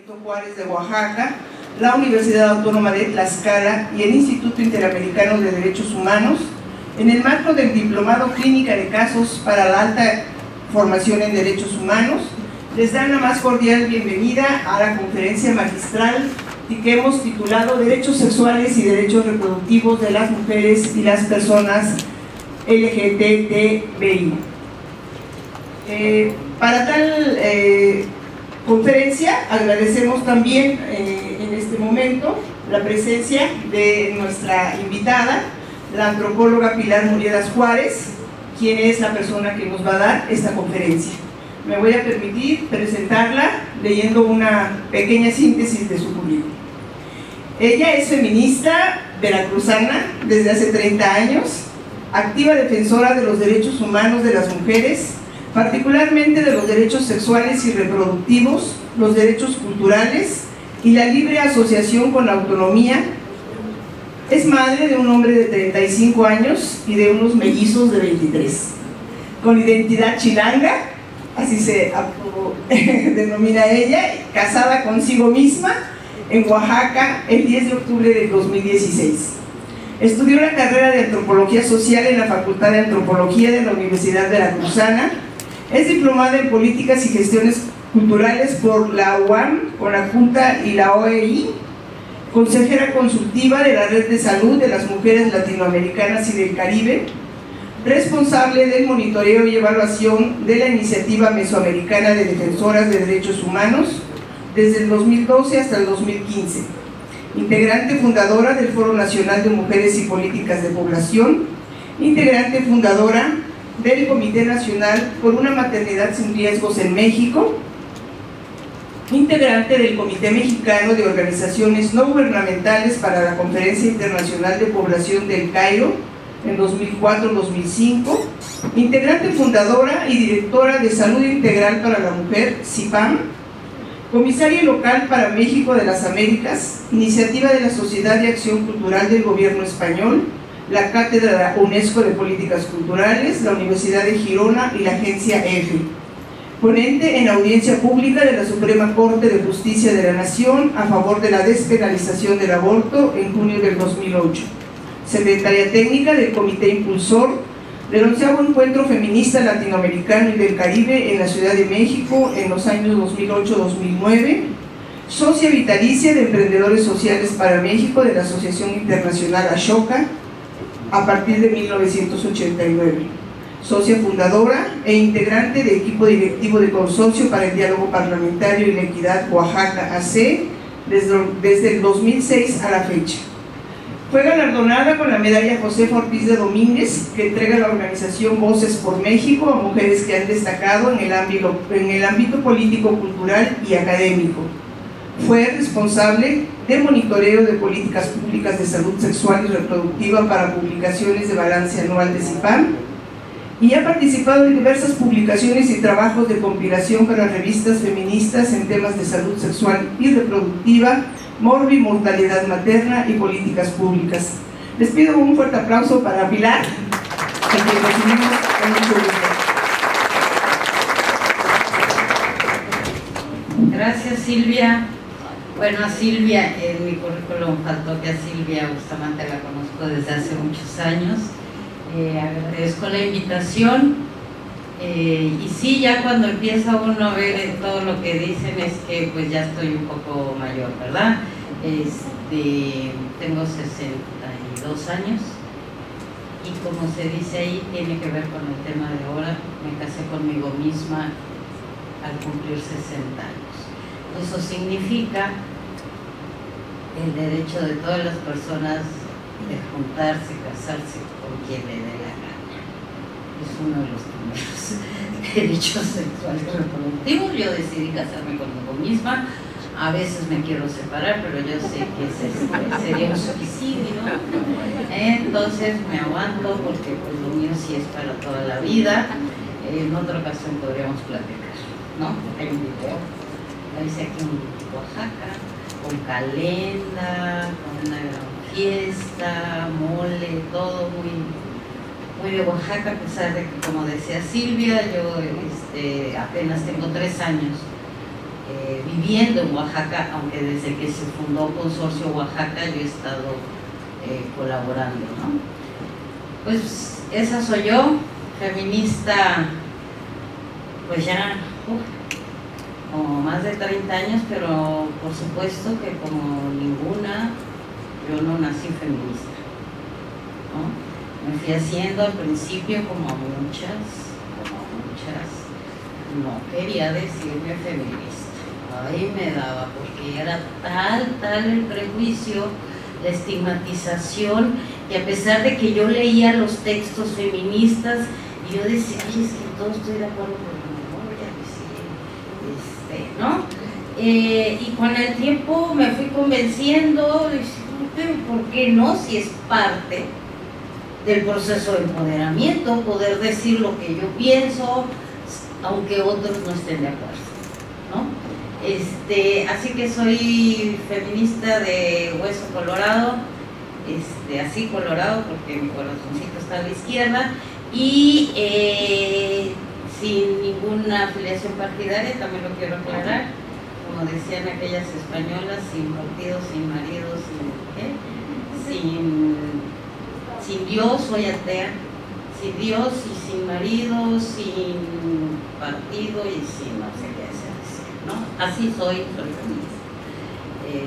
Benito Juárez de Oaxaca, la Universidad Autónoma de Tlaxcala y el Instituto Interamericano de Derechos Humanos, en el marco del Diplomado Clínica de Casos para la Alta Formación en Derechos Humanos, les dan la más cordial bienvenida a la conferencia magistral que hemos titulado Derechos Sexuales y Derechos Reproductivos de las Mujeres y las Personas LGTBI. Para tal conferencia agradecemos también en este momento la presencia de nuestra invitada, la antropóloga Pilar Muriedas Juárez, quien es la persona que nos va a dar esta conferencia. Me voy a permitir presentarla leyendo una pequeña síntesis de su currículum. Ella es feminista veracruzana desde hace 30 años, activa defensora de los derechos humanos de las mujeres, particularmente de los derechos sexuales y reproductivos, los derechos culturales y la libre asociación con autonomía. Es madre de un hombre de 35 años y de unos mellizos de 23, con identidad chilanga, así se denomina ella, casada consigo misma en Oaxaca el 10 de octubre del 2016. Estudió la carrera de Antropología Social en la Facultad de Antropología de la Universidad Veracruzana. Es diplomada en Políticas y Gestiones Culturales por la UAM, con la Junta y la OEI, consejera consultiva de la Red de Salud de las Mujeres Latinoamericanas y del Caribe, responsable del monitoreo y evaluación de la Iniciativa Mesoamericana de Defensoras de Derechos Humanos desde el 2012 hasta el 2015, integrante fundadora del Foro Nacional de Mujeres y Políticas de Población, integrante fundadora del Comité Nacional por una Maternidad sin Riesgos en México, integrante del Comité Mexicano de Organizaciones No Gubernamentales para la Conferencia Internacional de Población del Cairo en 2004-2005, integrante fundadora y directora de Salud Integral para la Mujer, CIPAM, comisaria local para México de las Américas, iniciativa de la Sociedad de Acción Cultural del Gobierno Español, la Cátedra UNESCO de Políticas Culturales, la Universidad de Girona y la Agencia EFE. Ponente en audiencia pública de la Suprema Corte de Justicia de la Nación a favor de la despenalización del aborto en junio del 2008. Secretaria técnica del Comité Impulsor del 11º Encuentro Feminista Latinoamericano y del Caribe en la Ciudad de México en los años 2008-2009. Socia vitalicia de Emprendedores Sociales para México de la Asociación Internacional Ashoka a partir de 1989. Socia fundadora e integrante del equipo directivo de Consorcio para el Diálogo Parlamentario y la Equidad Oaxaca AC desde el 2006 a la fecha. Fue galardonada con la medalla Josefa Ortiz de Domínguez, que entrega la organización Voces por México a mujeres que han destacado en el ámbito político, cultural y académico. Fue responsable de monitoreo de políticas públicas de salud sexual y reproductiva para publicaciones de balance anual de CIPAM y ha participado en diversas publicaciones y trabajos de compilación para revistas feministas en temas de salud sexual y reproductiva, mortalidad materna y políticas públicas. Les pido un fuerte aplauso para Pilar, que recibimos con mucho gusto. Gracias, Silvia. Bueno, a Silvia, en mi currículum faltó que a Silvia Bustamante la conozco desde hace muchos años. Agradezco la invitación. Y sí, ya cuando empieza uno a ver todo lo que dicen es que pues ya estoy un poco mayor, ¿verdad? Tengo 62 años y como se dice ahí, tiene que ver con el tema de ahora. Me casé conmigo misma al cumplir 60 años. Eso significa el derecho de todas las personas de juntarse, casarse con quien le dé la gana. Es uno de los primeros derechos sexuales y reproductivos. Yo decidí casarme conmigo misma. A veces me quiero separar, pero yo sé que sería un suicidio. Entonces me aguanto porque pues lo mío sí es para toda la vida. En otra ocasión podríamos platicar, ¿no? Hay un video. Lo hice aquí en Oaxaca, con calenda, con una gran fiesta, mole, todo muy de Oaxaca, a pesar de que, como decía Silvia, yo apenas tengo 3 años viviendo en Oaxaca, aunque desde que se fundó Consorcio Oaxaca yo he estado colaborando, ¿no? Pues esa soy yo, feminista, pues ya como más de 30 años, pero por supuesto que como ninguna, yo no nací feminista, ¿no? Me fui haciendo al principio como muchas, no quería decirme feminista, ahí me daba, porque era tal el prejuicio, la estigmatización, que a pesar de que yo leía los textos feministas, y yo decía, ay, es que todo estoy de acuerdo con ¿no? Y con el tiempo me fui convenciendo, ¿por qué no? Si es parte del proceso de empoderamiento, poder decir lo que yo pienso, aunque otros no estén de acuerdo, ¿no? Así que soy feminista de hueso colorado, así colorado porque mi corazoncito está a la izquierda, y sin ninguna afiliación partidaria, también lo quiero aclarar, como decían aquellas españolas, sin partido, sin marido, sin Dios, soy atea, sin Dios y sin marido, sin partido y sin no sé qué hacer, ¿no? Así soy feminista.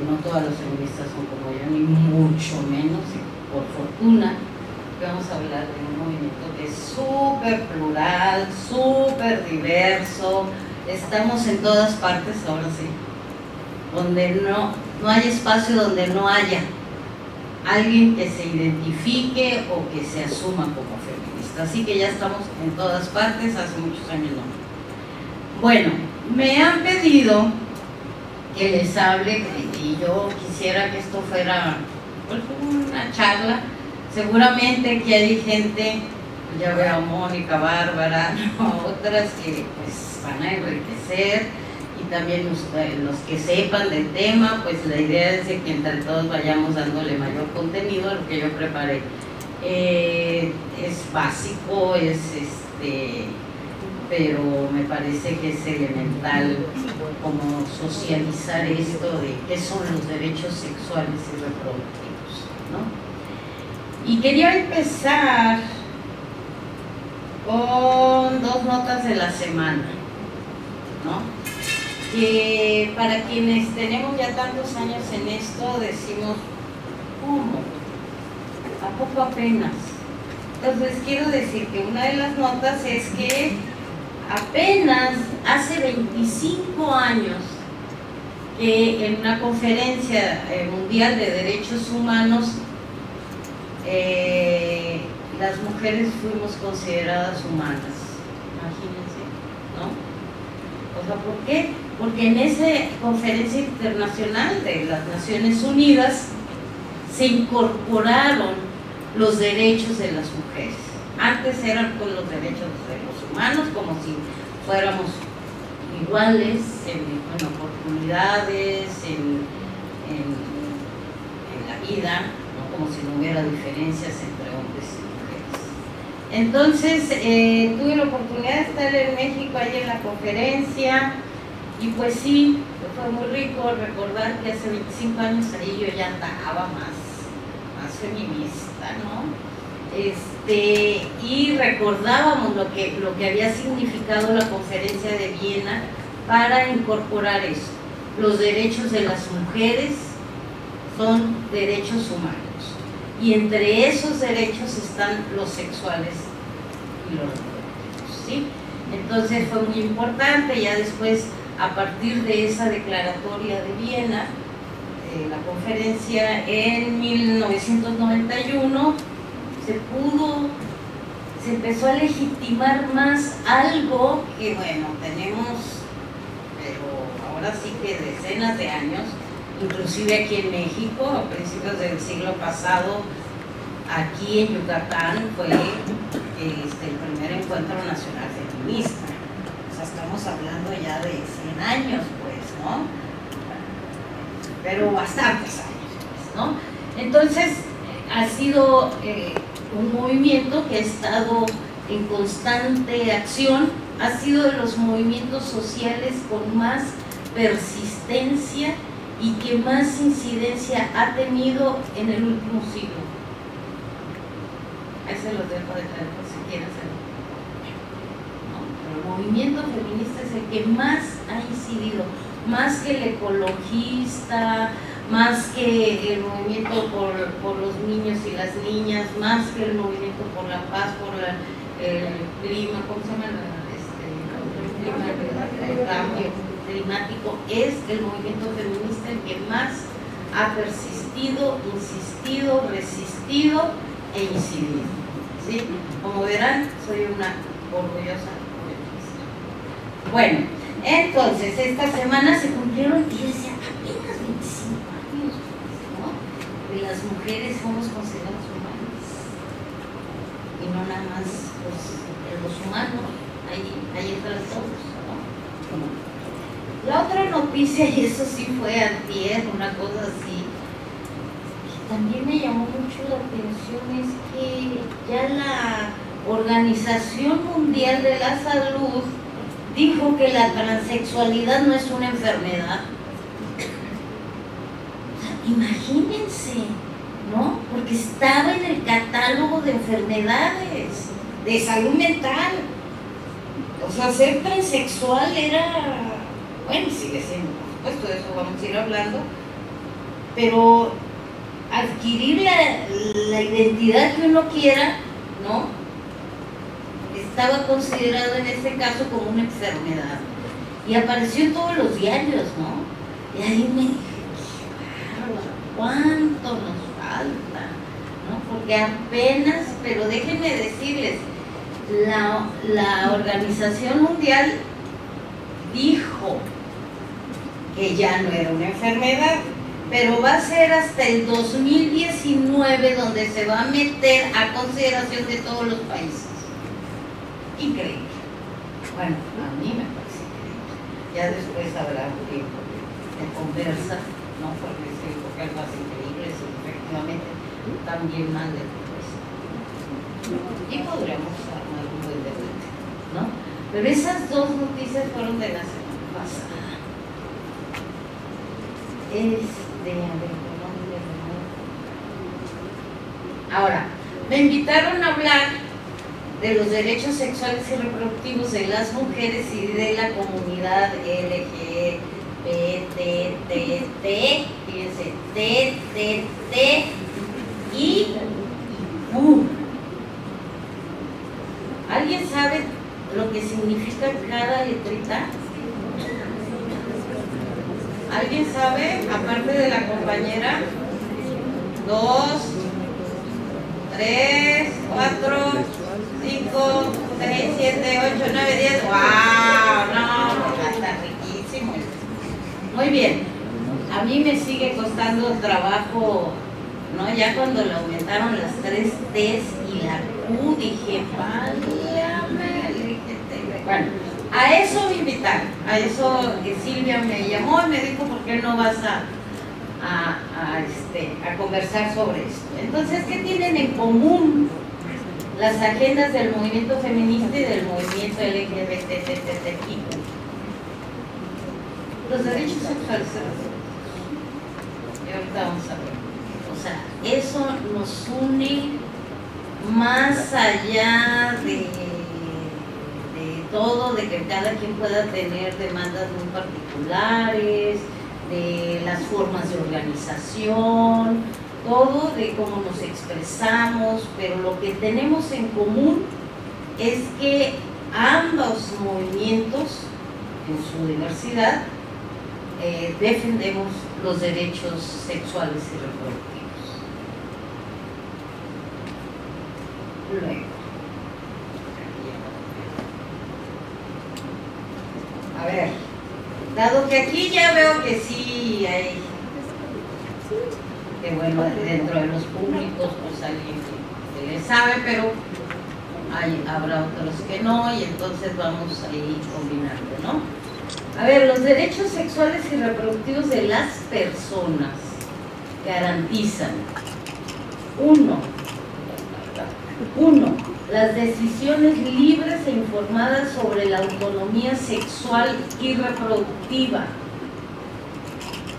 No todas las feministas son como yo, ni mucho menos, y por fortuna vamos a hablar de un movimiento que es súper plural, súper diverso, estamos en todas partes, ahora sí, donde no hay espacio donde no haya alguien que se identifique o que se asuma como feminista, así que ya estamos en todas partes, hace muchos años no. Bueno, me han pedido que les hable, y yo quisiera que esto fuera pues, una charla. Seguramente que hay gente, ya veo a Mónica, Bárbara, ¿no? Otras que pues van a enriquecer, y también los que sepan del tema, pues la idea es de que entre todos vayamos dándole mayor contenido a lo que yo preparé. Es básico, pero me parece que es elemental como socializar esto de qué son los derechos sexuales y reproductivos, ¿no? Y quería empezar con 2 notas de la semana, ¿no? Que para quienes tenemos ya tantos años en esto, decimos, ¿cómo? ¿A poco apenas? Entonces quiero decir que una de las notas es que apenas hace 25 años que en una conferencia mundial de derechos humanos las mujeres fuimos consideradas humanas, imagínense, ¿no? O sea, ¿por qué? Porque en esa conferencia internacional de las Naciones Unidas se incorporaron los derechos de las mujeres. Antes eran con los derechos de los humanos, como si fuéramos iguales en oportunidades, en la vida, como si no hubiera diferencias entre hombres y mujeres. Entonces, tuve la oportunidad de estar en México, ahí en la conferencia, y pues sí, fue muy rico recordar que hace 25 años ahí yo ya estaba más feminista, ¿no? Y recordábamos lo que había significado la conferencia de Viena para incorporar eso. Los derechos de las mujeres son derechos humanos, y entre esos derechos están los sexuales y los reproductivos, ¿sí? Entonces fue muy importante. Ya después, a partir de esa declaratoria de Viena, la conferencia en 1991, se empezó a legitimar más algo que, bueno, tenemos, pero ahora sí que decenas de años, inclusive aquí en México, a principios del siglo pasado, aquí en Yucatán fue el primer encuentro nacional feminista. O sea, estamos hablando ya de 100 años, pues, ¿no? Pero bastantes años, pues, ¿no? Entonces, ha sido un movimiento que ha estado en constante acción, ha sido de los movimientos sociales con más persistencia y que más incidencia ha tenido en el último siglo. Ahí se los dejo de traer por si quieren saber. No, pero el movimiento feminista es el que más ha incidido, más que el ecologista, más que el movimiento por los niños y las niñas, más que el movimiento por la paz, por el clima, ¿cómo se llama? El cambio climático. Es el movimiento feminista el que más ha persistido, insistido, resistido e incidido, ¿sí? Como verán, soy una orgullosa feminista. Bueno, entonces esta semana se cumplieron, y yo decía, apenas 25 años, ¿no? Que las mujeres somos consideradas humanas y no nada más los humanos, ahí entran todos, ¿no? La otra noticia, y eso sí fue antier, una cosa así, que también me llamó mucho la atención, es que ya la Organización Mundial de la Salud dijo que la transexualidad no es una enfermedad. O sea, imagínense, ¿no? Porque estaba en el catálogo de enfermedades de salud mental. O sea, ser transexual era, bueno, sigue siendo, por supuesto, de eso vamos a ir hablando, pero adquirir la identidad que uno quiera, ¿no? Estaba considerado en este caso como una enfermedad. Y apareció en todos los diarios, ¿no? Y ahí me dije, qué bárbaro, cuánto nos falta, ¿no? Porque apenas, pero déjenme decirles, la Organización Mundial dijo que ya no era una enfermedad, pero va a ser hasta el 2019 donde se va a meter a consideración de todos los países. Increíble. Bueno, a mí me parece increíble. Ya después habrá tiempo de conversa, ¿no? Porque sí, porque algo más increíble es efectivamente también mal de todo esto. Y podríamos armar un buen debate, ¿no? Pero esas dos noticias fueron de la semana pasada. A ver, ahora, me invitaron a hablar de los derechos sexuales y reproductivos de las mujeres y de la comunidad LGBT, fíjense, y ¿alguien sabe lo que significa cada letrita? ¿Alguien sabe? Aparte de la compañera. 2, 3, 4, 5, 6, 7, 8, 9, 10. ¡Wow! No, está riquísimo. Muy bien. A mí me sigue costando trabajo, ¿no? Ya cuando le aumentaron las 3 T's y la Q, dije, válgame. Bueno, a eso me invitaron. A eso que Silvia me llamó y me dijo, ¿por qué no vas a conversar sobre esto? Entonces, ¿qué tienen en común las agendas del movimiento feminista y del movimiento LGBTQI? Los derechos sexuales y reproductivos. Y ahorita vamos a ver. O sea, eso nos une más allá de todo, de que cada quien pueda tener demandas muy particulares, de las formas de organización, todo de cómo nos expresamos, pero lo que tenemos en común es que ambos movimientos, en su diversidad, defendemos los derechos sexuales y reproductivos. Luego, a ver, dado que aquí ya veo que sí hay, que bueno, dentro de los públicos pues alguien que le sabe, pero habrá otros que no, y entonces vamos a ir combinando, ¿no? A ver, los derechos sexuales y reproductivos de las personas garantizan uno, las decisiones libres e informadas sobre la autonomía sexual y reproductiva.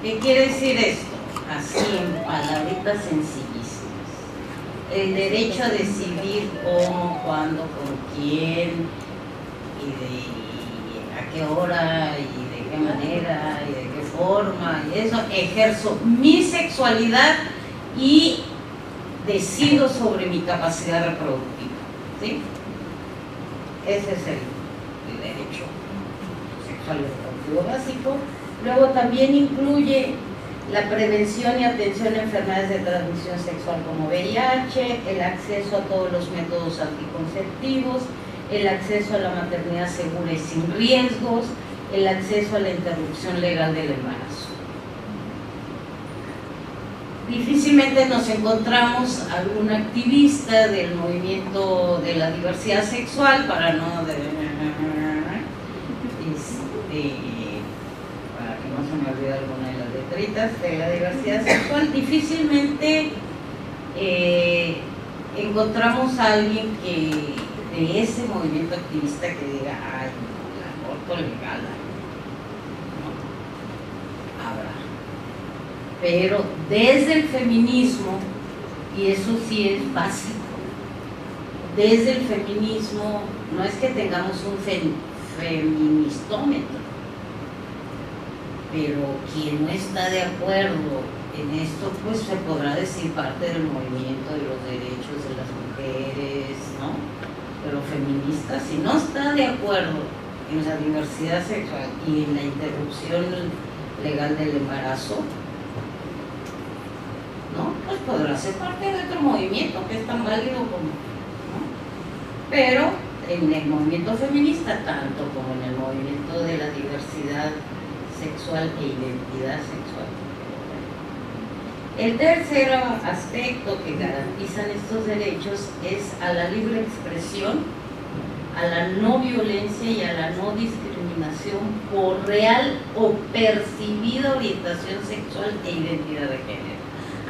¿Qué quiere decir esto? Así, en palabritas sencillísimas. El derecho a decidir cómo, cuándo, con quién, y a qué hora, y de qué manera, y de qué forma, y eso, ejerzo mi sexualidad y decido sobre mi capacidad reproductiva, ¿sí? Ese es el derecho sexual y reproductivo básico. Luego también incluye la prevención y atención a enfermedades de transmisión sexual como VIH, el acceso a todos los métodos anticonceptivos, el acceso a la maternidad segura y sin riesgos, el acceso a la interrupción legal del embarazo. Difícilmente nos encontramos algún activista del movimiento de la diversidad sexual, para no para que no se me olvide alguna de las letritas de la diversidad sexual, difícilmente encontramos a alguien que de ese movimiento activista que diga, ay, no, el aborto legal, no, habrá. Pero desde el feminismo, y eso sí es básico, desde el feminismo no es que tengamos un feministómetro, pero quien no está de acuerdo en esto, pues se podrá decir parte del movimiento de los derechos de las mujeres, ¿no? Pero feminista, si no está de acuerdo en la diversidad sexual y en la interrupción legal del embarazo, ¿no? Pues podrá ser parte de otro movimiento que es tan válido como, ¿no? Pero en el movimiento feminista, tanto como en el movimiento de la diversidad sexual e identidad sexual. El tercer aspecto que garantizan estos derechos es a la libre expresión, a la no violencia y a la no discriminación por real o percibida orientación sexual e identidad de género.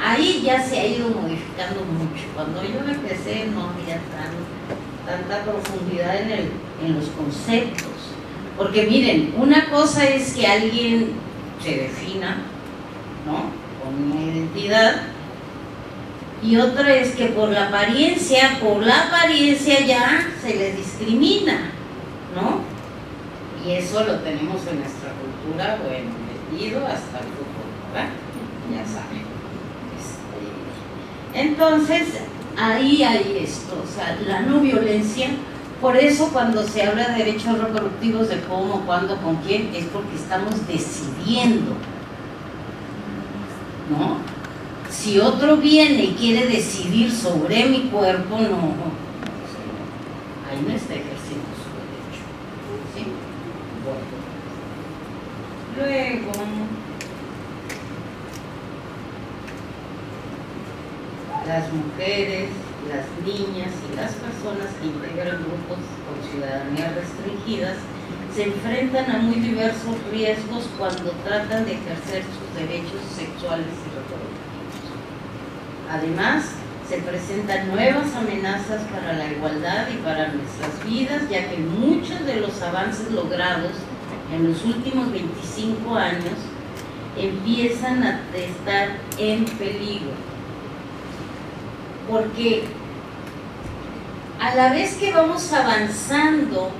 Ahí ya se ha ido modificando mucho. Cuando yo empecé no había tanta profundidad en los conceptos. Porque miren, una cosa es que alguien se defina, ¿no?, con una identidad, y otra es que por la apariencia ya se le discrimina, ¿no? Y eso lo tenemos en nuestra cultura, bueno, metido hasta el fútbol, ¿verdad? Ya saben. Entonces, ahí hay esto, o sea, la no violencia. Por eso cuando se habla de derechos reproductivos, de cómo, cuándo, con quién, es porque estamos decidiendo, ¿no? Si otro viene y quiere decidir sobre mi cuerpo, no, ahí no está ejerciendo su derecho, ¿sí? Bueno. Luego, las mujeres, las niñas y las personas que integran grupos con ciudadanía restringidas se enfrentan a muy diversos riesgos cuando tratan de ejercer sus derechos sexuales y reproductivos. Además, se presentan nuevas amenazas para la igualdad y para nuestras vidas, ya que muchos de los avances logrados en los últimos 25 años empiezan a estar en peligro. Porque a la vez que vamos avanzando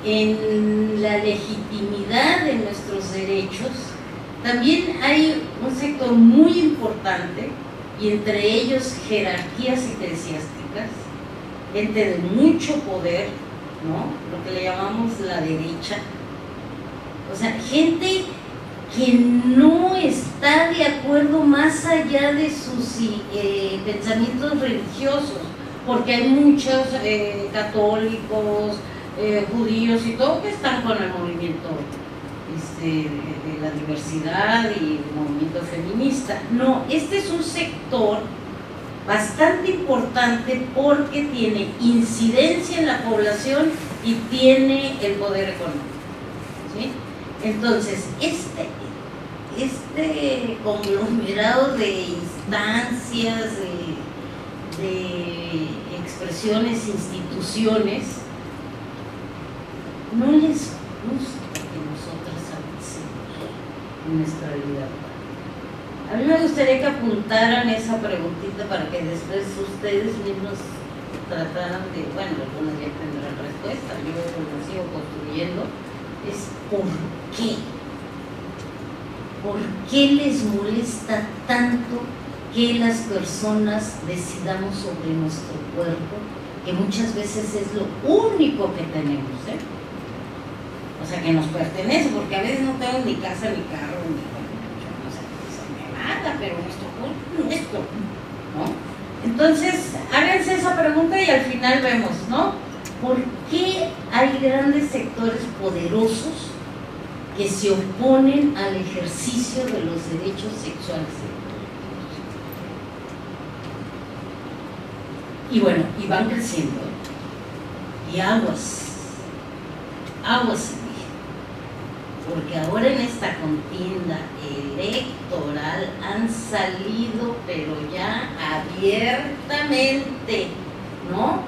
en la legitimidad de nuestros derechos, también hay un sector muy importante, y entre ellos jerarquías eclesiásticas, gente de mucho poder, ¿no?, lo que le llamamos la derecha, o sea, gente que no está de acuerdo más allá de sus pensamientos religiosos, porque hay muchos católicos, judíos y todo que están con el movimiento de la diversidad y el movimiento feminista. No, este es un sector bastante importante porque tiene incidencia en la población y tiene el poder económico, ¿sí? Entonces, este conglomerado de instancias, de expresiones, instituciones, no les gusta que nosotras avancemos en nuestra vida. gustaría que apuntaran esa preguntita para que después ustedes mismos trataran de, bueno, algunas ya tendrán respuesta, yo lo sigo construyendo, es ¿por qué? ¿Por qué les molesta tanto que las personas decidamos sobre nuestro cuerpo, que muchas veces es lo único que tenemos, ¿eh? O sea, que nos pertenece, porque a veces no tengo ni casa, ni carro, ni o sea, se me mata, pero nuestro cuerpo es nuestro, ¿no? Entonces, háganse esa pregunta y al final vemos, ¿no? ¿Por qué hay grandes sectores poderosos que se oponen al ejercicio de los derechos sexuales? Y bueno, y van creciendo, y aguas en México, porque ahora en esta contienda electoral han salido, pero ya abiertamente, ¿no?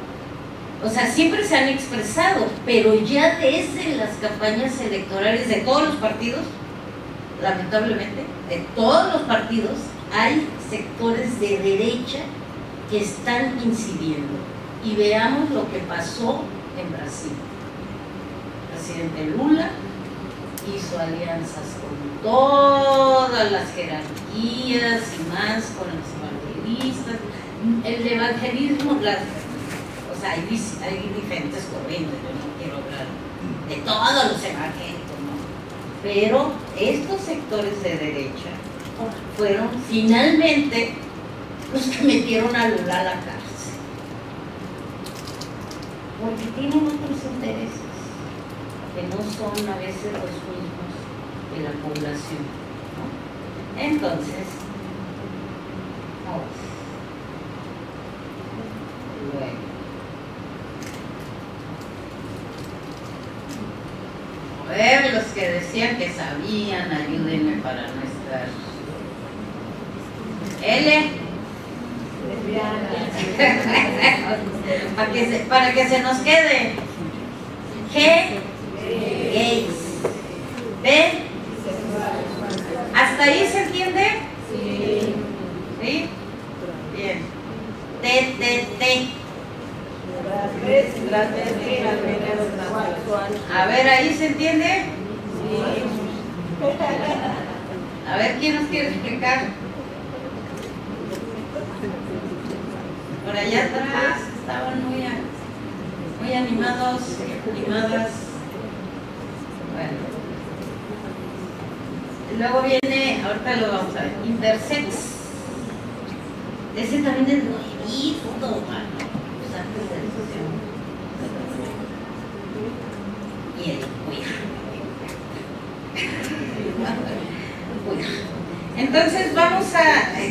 O sea, siempre se han expresado, pero ya desde las campañas electorales de todos los partidos, lamentablemente, de todos los partidos, hay sectores de derecha que están incidiendo. Y veamos lo que pasó en Brasil. El presidente Lula hizo alianzas con todas las jerarquías y más con los evangelistas. El evangelismo, o sea, hay diferentes corrientes, yo no quiero hablar de todos los evangélicos, ¿no? Pero estos sectores de derecha fueron finalmente los que metieron a Lula a la cárcel, porque tienen otros intereses que no son a veces los mismos de la población, ¿no? Entonces, bueno, a ver, los que decían que sabían, ayúdenme para no estar. L. para que se nos quede. G. Gays. B. ¿Hasta ahí se entiende? Sí. ¿Sí? Bien. T. A ver, ¿ahí se entiende? Sí. A ver, ¿quién nos quiere explicar? Por allá atrás estaban muy animados, animadas. Bueno. Luego viene, ahorita lo vamos a ver, intersex. Ese también es nuevito, mano. Pues antes de eso. Y el Entonces vamos a,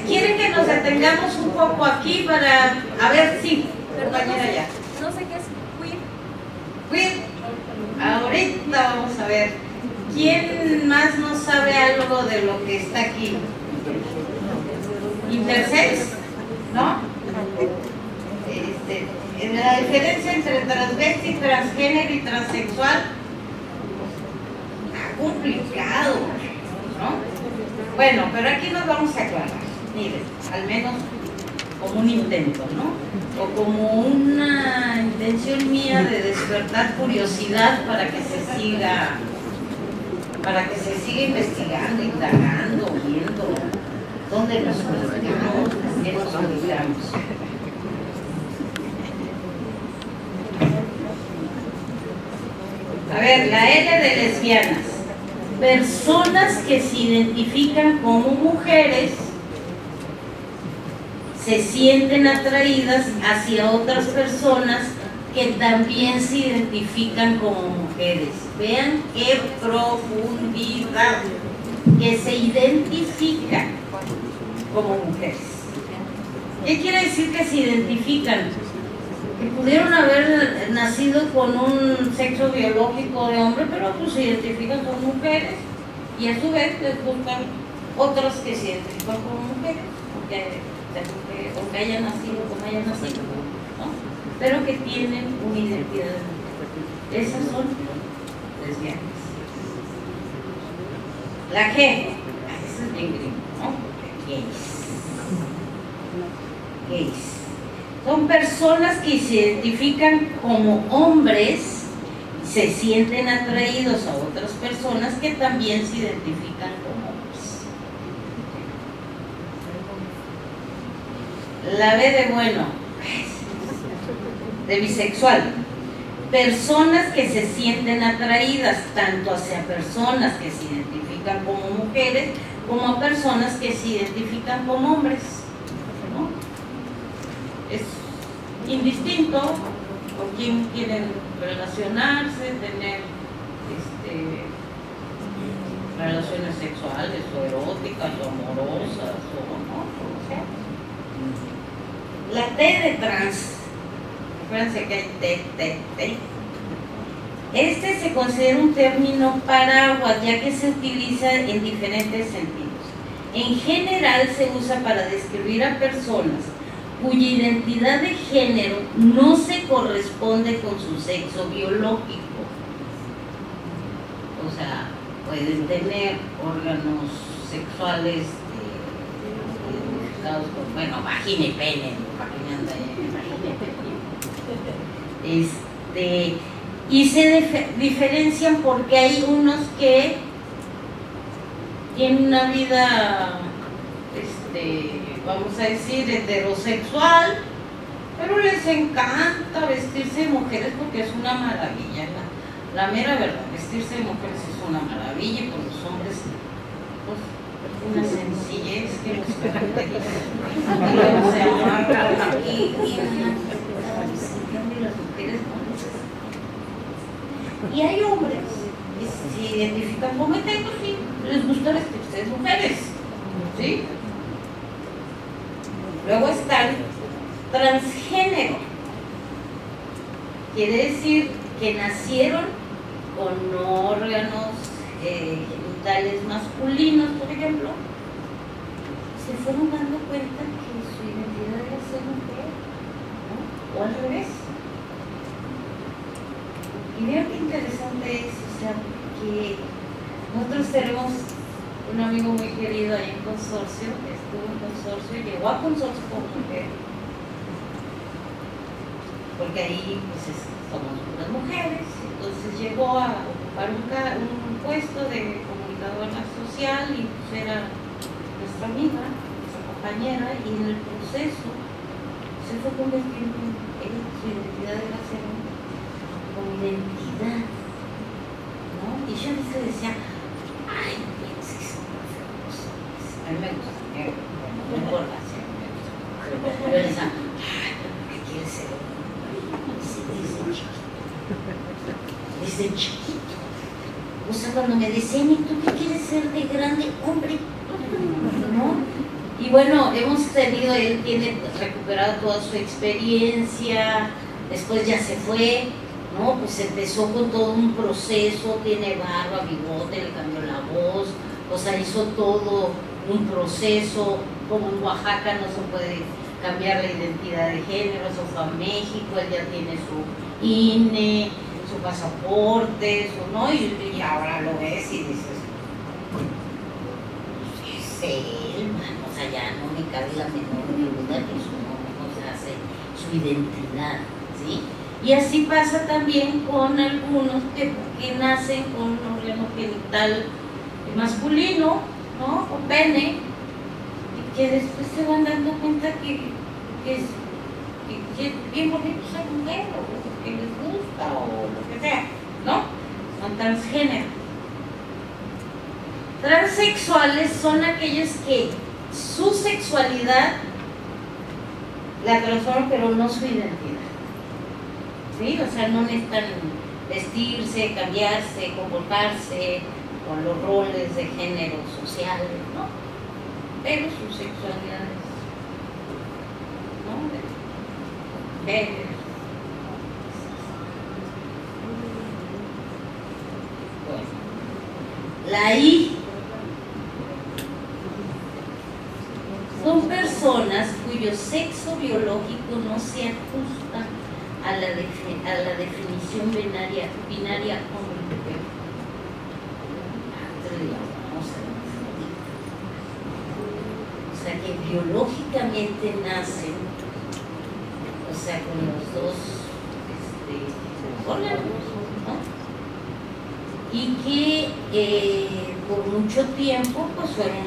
¿quieren que nos detengamos un poco aquí para, a ver si, compañera ya? No sé qué es queer. Queer, ahorita vamos a ver, ¿quién más no sabe algo de lo que está aquí? Intersex, ¿no? La diferencia entre transvesti, transgénero y transexual, está complicado, ¿no? Bueno, pero aquí nos vamos a aclarar, miren, al menos como un intento, ¿no? O como una intención mía de despertar curiosidad para que se siga investigando, indagando, viendo dónde nos ubicamos, qué nos ubicamos. A ver, la L de lesbianas. Personas que se identifican como mujeres se sienten atraídas hacia otras personas que también se identifican como mujeres. Vean qué profundidad, que se identifican como mujeres. ¿Qué quiere decir que se identifican? Que pudieron haber nacido con un sexo biológico de hombre, pero pues se identifican como mujeres y a su vez les gustan otros que se identifican como mujeres, aunque hayan nacido como hayan nacido, ¿no? Pero que tienen una identidad de mujer. Esas son lesbianas. La G, esa es bien gringo, ¿no? Gays. Son personas que se identifican como hombres, se sienten atraídos a otras personas que también se identifican como hombres. La B de bueno, de bisexual. Personas que se sienten atraídas tanto hacia personas que se identifican como mujeres como a personas que se identifican como hombres, ¿no? Es indistinto con quién quieren relacionarse, tener relaciones sexuales o eróticas o amorosas o no, o sea. La T de trans, acuérdense que hay T. Este se considera un término paraguas, ya que se utiliza en diferentes sentidos. En general se usa para describir a personas cuya identidad de género no se corresponde con su sexo biológico. O sea, pueden tener órganos sexuales bueno, vagina y pene, y se diferencian porque hay unos que tienen una vida, vamos a decir, heterosexual, pero les encanta vestirse de mujeres porque es una maravilla, la mera verdad, vestirse de mujeres es una maravilla, y por los hombres, pues, una sencillez que los caracteriza, y las mujeres no. Y hay hombres que se identifican como heteros y les gusta vestirse de mujeres, ¿sí? Luego están transgénero. Quiere decir que nacieron con órganos genitales masculinos, por ejemplo, se fueron dando cuenta que su identidad era ser mujer, ¿no? O al revés. Y vean qué interesante es, o sea, que nosotros tenemos un amigo muy querido ahí en Consorcio, que estuvo en Consorcio y llegó a Consorcio como mujer, porque ahí pues somos unas mujeres, entonces llegó a ocupar un puesto de comunicadora social y pues era nuestra amiga, nuestra compañera, y en el proceso se fue convirtiendo en su identidad de la ser con identidad, ¿no? Y yo a veces decía, ay, no pienses que son perfectos. A mí me gusta, no importa, sí, me gusta. Pero decía, ay, pero ¿qué quieres ser? Desde chiquito. O sea, cuando me decían, ¿y tú qué quieres ser de grande? Hombre, ¿no? Y bueno, hemos tenido, él tiene recuperado toda su experiencia, después ya se fue, ¿no? Pues empezó con todo un proceso, tiene barba, bigote, le cambió la voz, o sea, hizo todo un proceso, como en Oaxaca no se puede cambiar la identidad de género, se fue a México, él ya tiene su INE, su pasaporte, ¿no? Y ahora lo ves y dices, es él, o sea, ya no me cabe la menor duda que su nombre, o sea, su identidad, ¿sí? Y así pasa también con algunos que nacen con un órgano genital masculino, ¿no? O pene, y que después se van dando cuenta que es bien bonito ser mujer, o que les gusta, o lo que sea, ¿no? Son transgénero. Transexuales son aquellos que su sexualidad la transforman, pero no su identidad. ¿Sí? O sea, no necesitan vestirse, cambiarse, comportarse con los roles de género sociales, ¿no? Pero sus sexualidades, ¿no? Bueno, la I son personas cuyo sexo biológico no se ajusta a la definición binaria hombre-mujer. O sea, que biológicamente nacen, o sea, con los dos órganos, ¿no? Y que por mucho tiempo pues fueron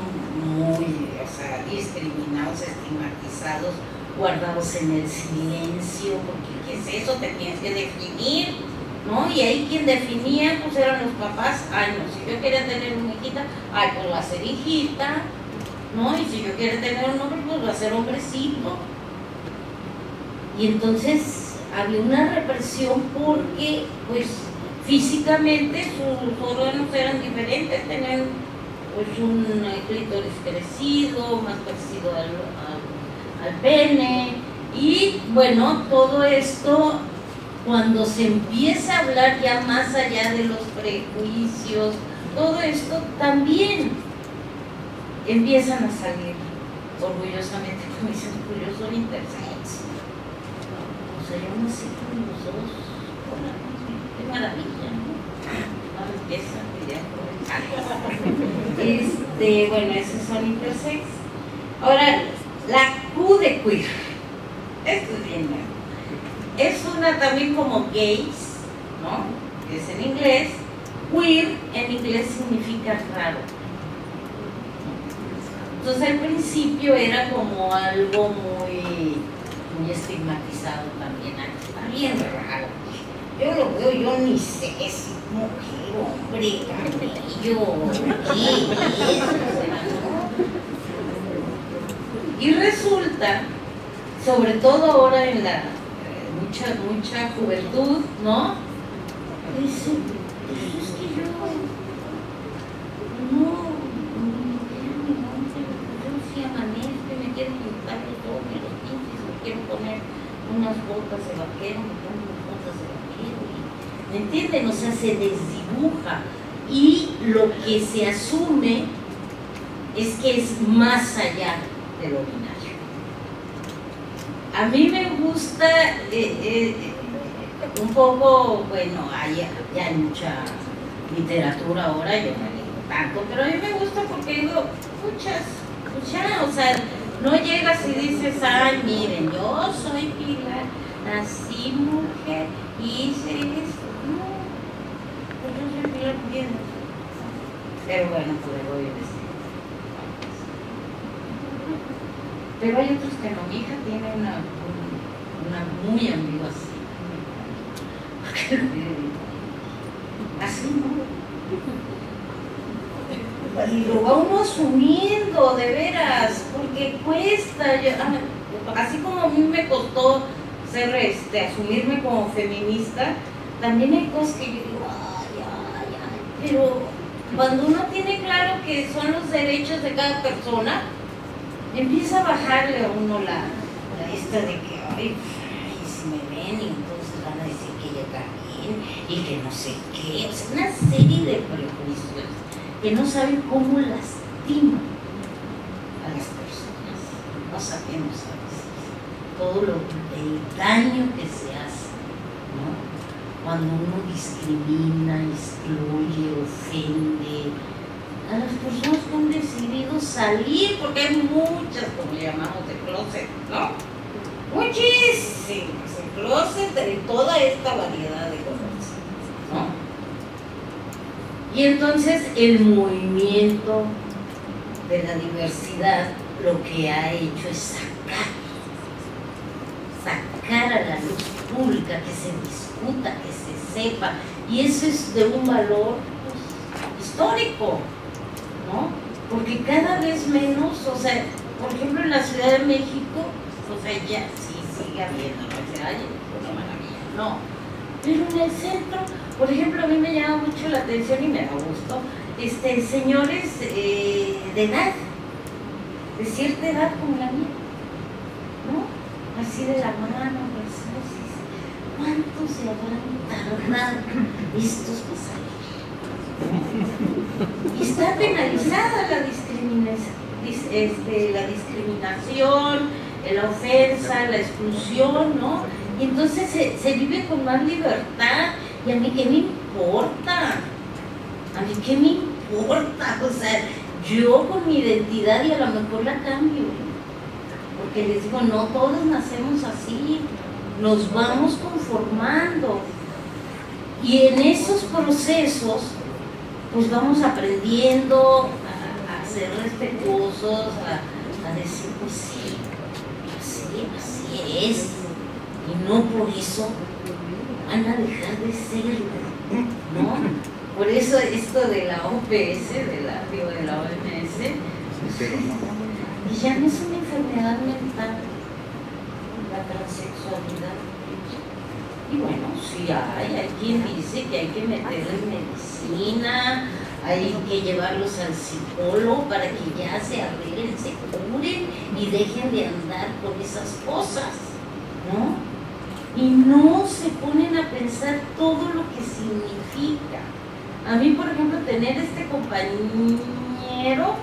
muy, o sea, discriminados, estigmatizados, guardados en el silencio, porque ¿qué es eso? Te tienes que definir, ¿no? Y ahí quien definía pues eran los papás. Ay, no, si yo quería tener una hijita, ay, pues va a ser hijita, ¿no? Y si yo quiero tener un hombre, pues va a ser hombrecito. Y entonces había una represión porque pues físicamente sus órganos eran diferentes, tenían pues un clítoris crecido, más parecido al pene, y bueno, todo esto cuando se empieza a hablar ya más allá de los prejuicios, todo esto también empiezan a salir orgullosamente, como dicen, yo soy intersex, o sea, yo nací con los dos, hola, qué maravilla, ¿no? Ahora empieza bueno, esos son intersex. Ahora, la Q de queer, esto es bien nuevo, es una también como gays, ¿no? Es en inglés. Queer en inglés significa raro. Entonces al principio era como algo muy estigmatizado también. Está bien raro. Yo lo veo, yo ni sé si es mujer, hombre, camello, qué es, ¿no? Y resulta, sobre todo ahora en la mucha juventud, ¿no? Dice, pues es que yo sí amanezco, me quiero pintar todo, los pinches, me quiero poner unas botas de vaquero, me pongo unas botas de vaquero, ¿me entienden? O sea, se desdibuja, y lo que se asume es que es más allá de lo binario. A mí me gusta un poco, bueno, ya hay mucha literatura ahora, yo no leo tanto, pero a mí me gusta porque digo, muchas, o sea, no llegas y dices, ay, miren, yo soy Pilar, nací mujer, hice esto, no, pues yo soy Pilar bien, pero bueno, pues le voy a decir. Pero hay otros que no, mi hija tiene una muy ambigua así. Así no. Y lo va uno asumiendo, de veras, porque cuesta. Así como a mí me costó asumirme como feminista, también hay cosas que yo digo, ay, pero cuando uno tiene claro que son los derechos de cada persona, empieza a bajarle a uno la esta de que, ay, si me ven y entonces van a decir que ella también y que no sé qué, o sea, una serie de prejuicios que no saben cómo lastiman a las personas, no sabemos a veces todo el daño que se hace, ¿no? Cuando uno discrimina, excluye, ofende a las personas que han decidido salir, porque hay muchas, como le llamamos, de closet, ¿no? Muchísimas de closet de toda esta variedad de colores, ¿no? Y entonces el movimiento de la diversidad lo que ha hecho es sacar a la luz pública, que se discuta, que se sepa, y eso es de un valor pues, histórico, ¿no? Porque cada vez menos, o sea, por ejemplo en la Ciudad de México, o sea, ya sí sigue habiendo, no es una maravilla, no. Pero en el centro, por ejemplo, a mí me llama mucho la atención y me da gusto, señores de edad, de cierta edad como la mía, ¿no? Así de la mano, pues, ¿cuánto se habrán tardado estos pasajes? Y está penalizada la discriminación, la ofensa, la exclusión, ¿no? Y entonces se vive con más libertad. ¿Y a mí qué me importa? ¿A mí qué me importa? O sea, yo con mi identidad y a lo mejor la cambio, porque les digo, no todos nacemos así, nos vamos conformando y en esos procesos pues vamos aprendiendo a ser respetuosos, a decir pues sí, así es, y no por eso van a dejar de ser, ¿no? Por eso esto de la OPS, de la OMS, y ya no es una enfermedad mental, la transexualidad. Y bueno, sí hay quien dice que hay que meterles medicina, hay que llevarlos al psicólogo para que ya se arreglen, se curen y dejen de andar con esas cosas, ¿no? Y no se ponen a pensar todo lo que significa. A mí, por ejemplo, tener este compañero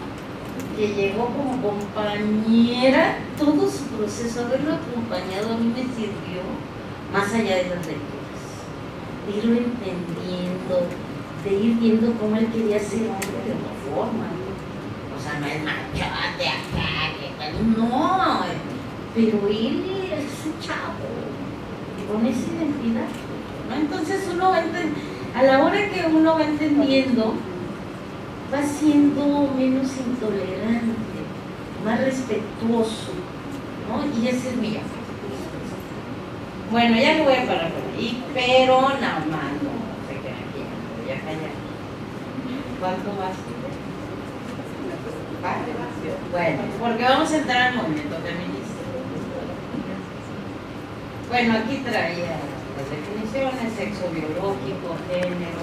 que llegó como compañera, todo su proceso, haberlo acompañado a mí me sirvió, más allá de las lecturas, de irlo entendiendo, de ir viendo cómo él quería ser hombre de otra forma. O sea, no es machote acá, no, pero él es un chavo, con esa identidad, ¿no? Entonces uno va a la hora que uno va entendiendo, va siendo menos intolerante, más respetuoso, ¿no? Y ese es mi llamado. Bueno, ya lo voy a parar por ahí, pero nada más, no se quedan aquí, voy a callar. ¿Cuánto más? Bueno, porque vamos a entrar al movimiento feminista. Bueno, aquí traía las definiciones: sexo biológico, género,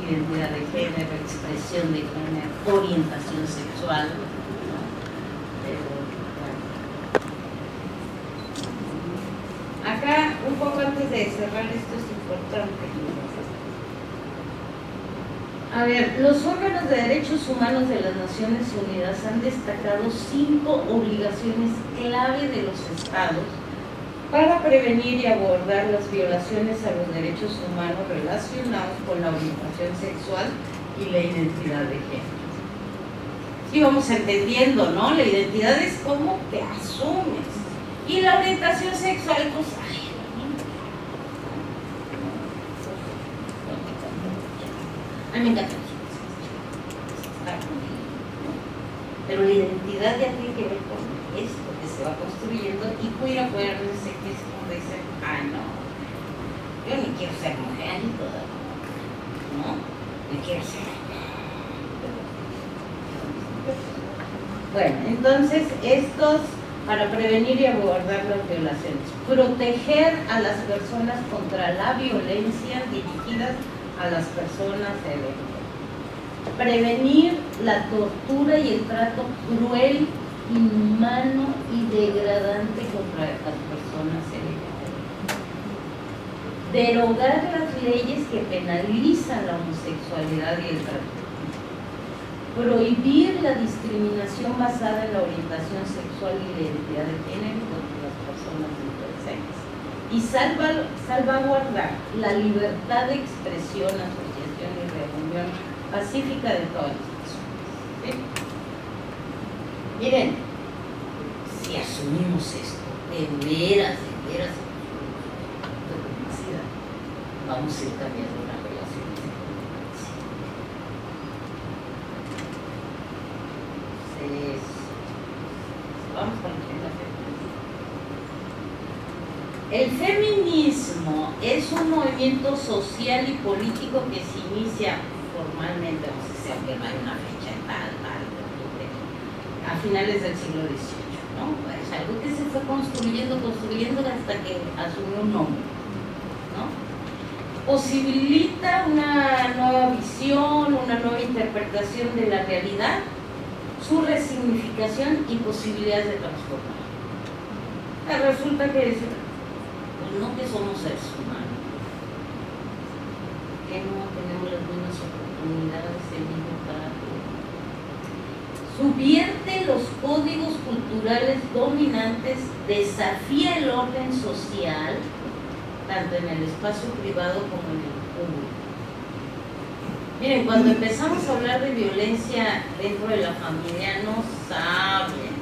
identidad de género, expresión de género, orientación sexual, ¿no? Pero, bueno. Acá, un poco antes de cerrar, esto es importante. A ver, los órganos de derechos humanos de las Naciones Unidas han destacado 5 obligaciones clave de los estados para prevenir y abordar las violaciones a los derechos humanos relacionados con la orientación sexual y la identidad de género. Sí, vamos entendiendo, ¿no? La identidad es como te asumes. Y la orientación sexual, pues, a mí me encanta. Pero la identidad ya tiene que ver con esto que se va construyendo y pudiera acuérdense que es como dicen, no, yo ni quiero ser mujer y todo, ¿no? Ni quiero ser. Bueno, entonces estos para prevenir y abordar las violaciones, proteger a las personas contra la violencia dirigidas a las personas LGBT, prevenir la tortura y el trato cruel, inhumano y degradante contra las personas LGBT, derogar las leyes que penalizan la homosexualidad y el trato, prohibir la discriminación basada en la orientación sexual y la identidad de género contra las personas intersexuales y salvaguardar la libertad de expresión, asociación y reunión pacífica de todas las personas. ¿Sí? Miren, si asumimos esto, de veras, vamos a ir cambiando las relaciones. Vamos con el feminismo es un movimiento social y político que se inicia formalmente, no sé si aunque no hay una fecha tal, a finales del siglo XVIII, ¿no? Es algo que se fue construyendo hasta que asumió un nombre, ¿no? Posibilita una nueva visión, una nueva interpretación de la realidad, su resignificación y posibilidades de transformar. Resulta que es, pues no que somos seres humanos, que no tenemos las mismas oportunidades de libertad. Subvierte los códigos culturales dominantes, desafía el orden social, tanto en el espacio privado como en el público. Miren, cuando empezamos a hablar de violencia dentro de la familia, no saben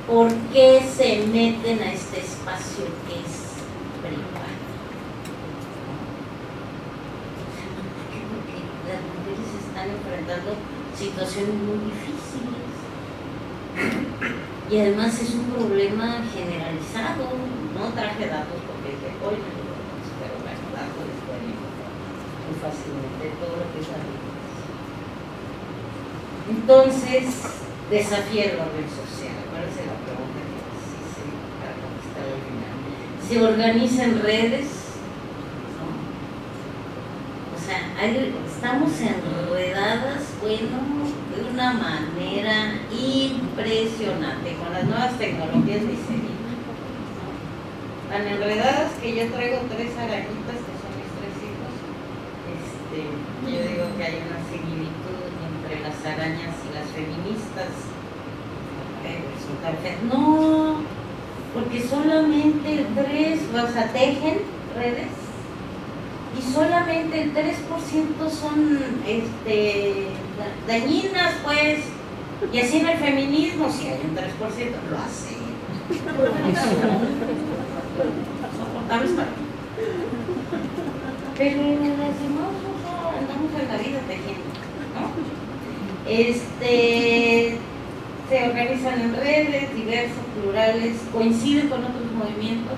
por qué se meten a este espacio que es privado. Porque las mujeres están enfrentando situaciones muy difíciles. Y además es un problema generalizado. No traje datos porque hoy no lo tenemos, pero bueno, datos les pueden muy fácilmente todo lo que es la violencia. Entonces, desafía el orden social. ¿Cuál es la pregunta que hice para contestar al final? ¿Se organiza en redes? ¿No? O sea, estamos enredadas, bueno, de una manera impresionante. Con las nuevas tecnologías ni se diga, ¿no? Tan enredadas que yo traigo 3 arañitas que son mis 3 hijos. Yo digo que hay una similitud entre las arañas y las feministas. No, porque solamente el 3, o sea, tejen redes y solamente el 3% son dañinas, pues. Y así en el feminismo, si hay un 3%, lo hacen. Soportables para mí. Pero las demás andamos en la vida tejiendo, ¿no? Se organizan en redes diversas, plurales, coinciden con otros movimientos.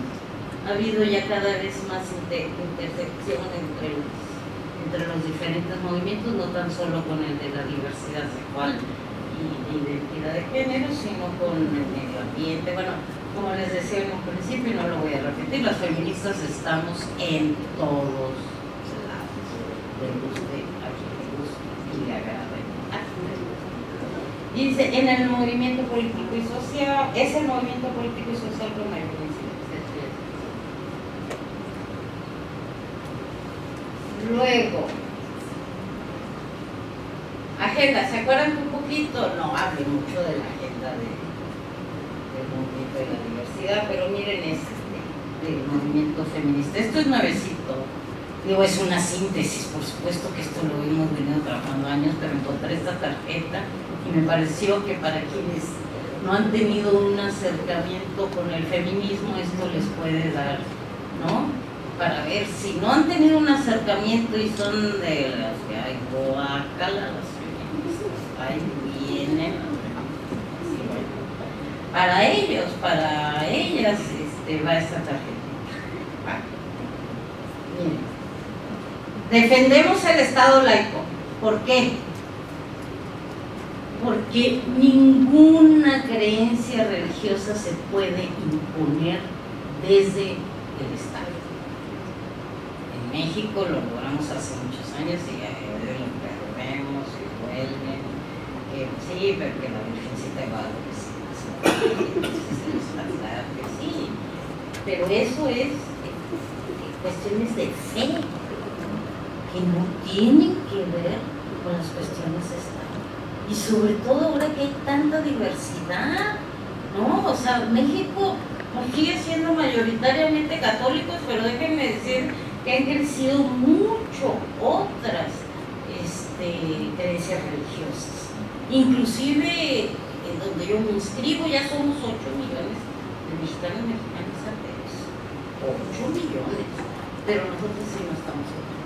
Ha habido ya cada vez más intersección entre los diferentes movimientos, no tan solo con el de la diversidad sexual y identidad de género, sino con el medio ambiente. Bueno, como les decía en un principio, y no lo voy a repetir, las feministas estamos en todos lados, le guste a quien le guste y le agrade. Dice, en el movimiento político y social, es el movimiento político y social con mayor incidencia. Luego, agenda, ¿se acuerdan un poquito? No hablé mucho de la agenda del movimiento de la diversidad, pero miren del movimiento feminista. Esto es nuevecito. Digo, es una síntesis, por supuesto que esto lo hemos venido trabajando años, pero encontré esta tarjeta y me pareció que para quienes no han tenido un acercamiento con el feminismo, esto les puede dar, ¿no? Para ver si no han tenido un acercamiento y son de las que hay guácala, las feministas, ahí vienen. Sí, bueno. Para ellos, para ellas, va esta tarjeta. Miren. Defendemos el Estado laico. ¿Por qué? Porque ninguna creencia religiosa se puede imponer desde el Estado. En México lo logramos hace muchos años y lo perdemos y vuelven. Sí, porque la Virgencita de Guadalupe sí. Pero eso es cuestiones de fe, que no tienen que ver con las cuestiones de Estado. Y sobre todo ahora que hay tanta diversidad, ¿no? O sea, México sigue siendo mayoritariamente católicos, pero déjenme decir que han crecido mucho otras creencias religiosas. Inclusive, en donde yo me inscribo, ya somos 8 millones de mexicanos ateos. 8 millones. Pero nosotros sí no estamos organizando.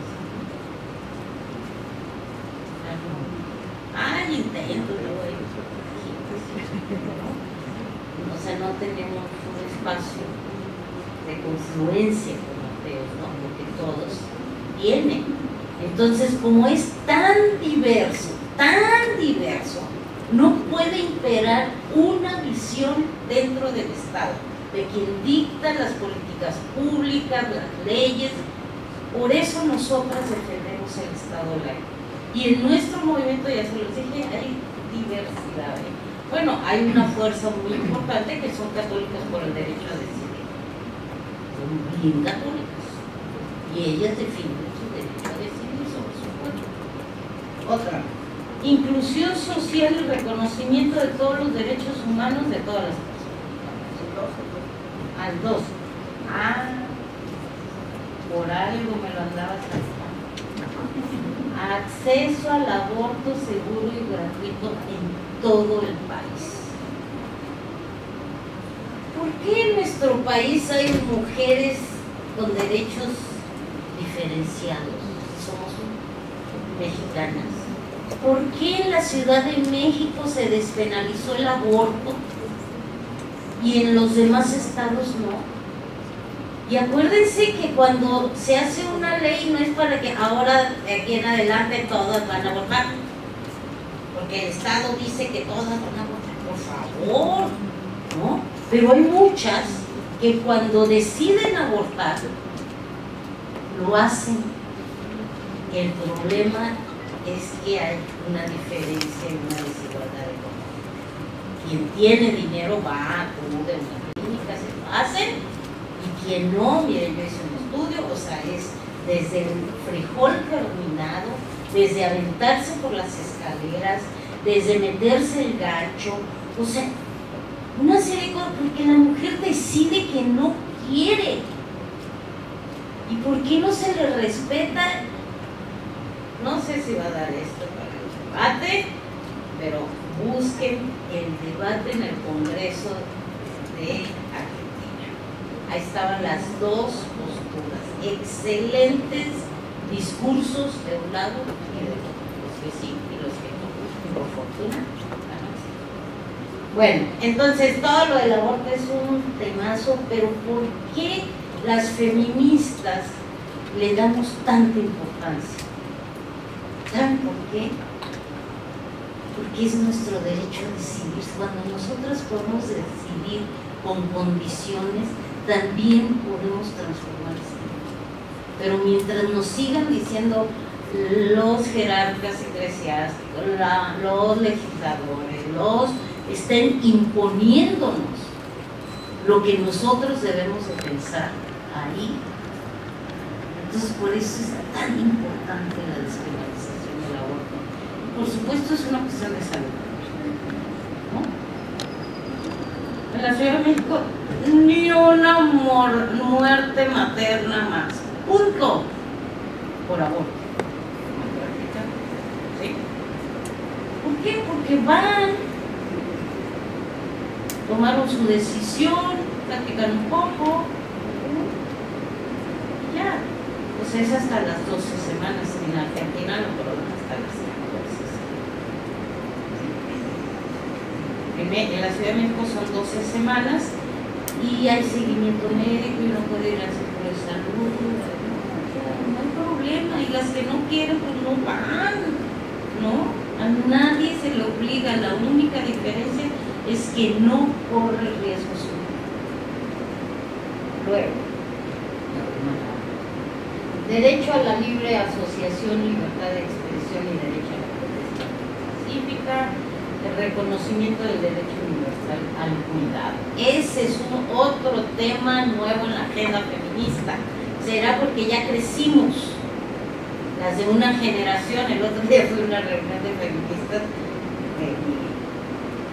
Intentos, o sea, no tenemos un espacio de confluencia como ateos, ¿no? Porque todos vienen. Entonces, como es tan diverso, no puede imperar una visión dentro del Estado, de quien dicta las políticas públicas, las leyes. Por eso nosotras defendemos el Estado laico. Y en nuestro movimiento, ya se los dije, hay diversidad. Bueno, hay una fuerza muy importante que son católicas por el derecho a decidir. Son bien católicas. Y ellas defienden su derecho a decidir sobre su cuerpo. Otra, inclusión social y reconocimiento de todos los derechos humanos de todas las personas. Al 2. Por algo me lo andaba tratando. acceso al aborto seguro y gratuito en todo el país. ¿Por qué en nuestro país hay mujeres con derechos diferenciados? Somos mexicanas. ¿Por qué en la Ciudad de México se despenalizó el aborto y en los demás estados no? Y acuérdense que cuando se hace una ley no es para que ahora de aquí en adelante todas van a abortar, porque el Estado dice que todas van a abortar, por favor, ¿no? Pero hay muchas que cuando deciden abortar lo hacen. El problema es que hay una diferencia y una desigualdad económica. Quien tiene dinero va, acude a una clínica, se lo hacen. Y quien no, miren, yo hice un estudio, o sea, es desde el frijol germinado, desde aventarse por las escaleras, desde meterse el gancho, o sea, una serie de cosas, porque la mujer decide que no quiere. ¿Y por qué no se le respeta? No sé si va a dar esto para el debate, pero busquen el debate en el Congreso de Argentina. Ahí estaban las dos posturas, excelentes discursos de un lado y del otro, los que sí y los que no, por fortuna. Bueno, entonces todo lo del aborto es un temazo, pero ¿por qué las feministas le damos tanta importancia? ¿Saben por qué? Porque es nuestro derecho a decidir. Cuando nosotras podemos decidir con condiciones, también podemos transformar este mundo. Pero mientras nos sigan diciendo los jerarcas eclesiásticos, los legisladores, los estén imponiéndonos lo que nosotros debemos de pensar ahí. Entonces por eso es tan importante la despenalización del aborto. Por supuesto es una cuestión de salud, ¿no? En la Ciudad de México ni una muerte materna más, punto, por aborto. ¿Sí? ¿Por qué? Porque van, tomaron su decisión, platican un poco, y ya. O sea, es hasta las 12 semanas. En Argentina lo probaron hasta las 12 semanas. En la Ciudad de México son 12 semanas y hay seguimiento médico y no puede ir al centro de salud. No hay problema. Y las que no quieren, pues no van, ¿no? A nadie se le obliga. La única diferencia es que no corre el riesgo su vida. Luego, derecho a la libre asociación, libertad de expresión y derecho a la protesta pacífica, el reconocimiento del derecho universal al cuidado. Ese es otro tema nuevo en la agenda feminista. Será porque ya crecimos, las de una generación. El otro día fue una reunión de feministas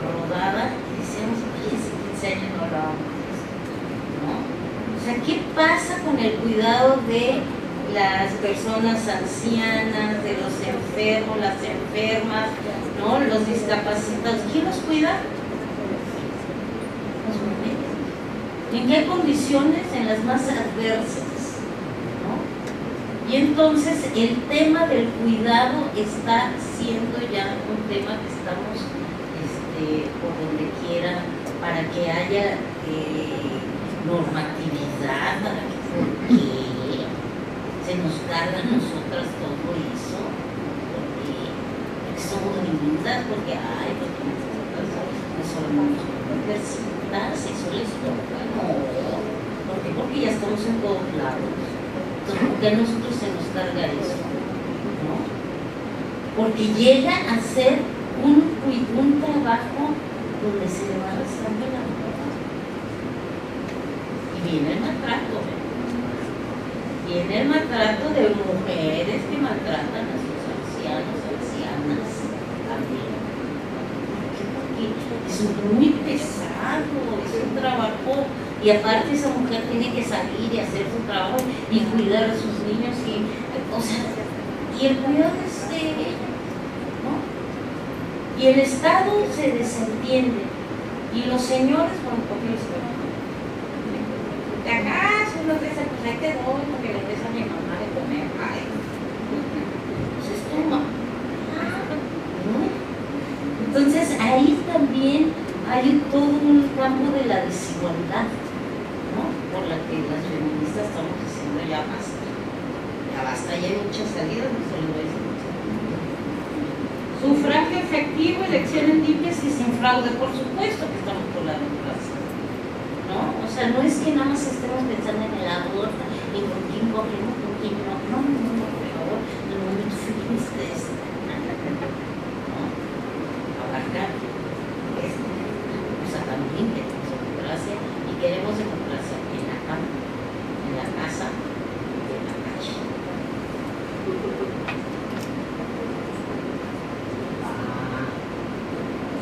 rodada y decíamos, oye, hace 15 años no hablábamos de esto, ¿no? O sea, ¿qué pasa con el cuidado de las personas ancianas, de los enfermos, las enfermas, ¿no? Los discapacitados? ¿Quién los cuida? Los mujeres. ¿En qué condiciones? En las más adversas, ¿no? Y entonces el tema del cuidado está siendo ya un tema que estamos por donde quiera, para que haya normatividad, para que porque se nos carga a nosotras todo eso, porque somos lindas, porque nosotras no somos mujercitas, eso les toca, no, porque ya estamos en todos lados. Entonces, ¿por qué a nosotros se nos carga eso? ¿No? Porque llega a ser un trabajo donde se le va arrastrando la ropa. Y viene el maltrato. Viene el maltrato de mujeres que maltratan a sus ancianos, ancianas también. Porque es muy pesado, es un trabajo. Y aparte esa mujer tiene que salir y hacer su trabajo y cuidar a sus niños. Y el cuidado es de Y el Estado se desentiende. Y los señores, bueno, ¿por qué les pegan? De acá, si uno dice, pues ahí te doy, porque le des a mi mamá de comer. Ay, pues es tu mamá, ¿no? Entonces ahí también hay todo un campo de la desigualdad, ¿no? Por la que las feministas estamos diciendo ya basta. Ya basta, ya hay muchas salidas, no se lo voy a decir. Sufragio efectivo, elecciones limpias y sin fraude, por supuesto que estamos por la democracia, ¿no? O sea, no es que nada más estemos pensando en el aborto, y con quién cogemos, con quién no, por favor, el momento feminista es, ¿no? Abarcar esto, o sea, también queremos democracia, y queremos democracia en la cama, en la casa y en la calle.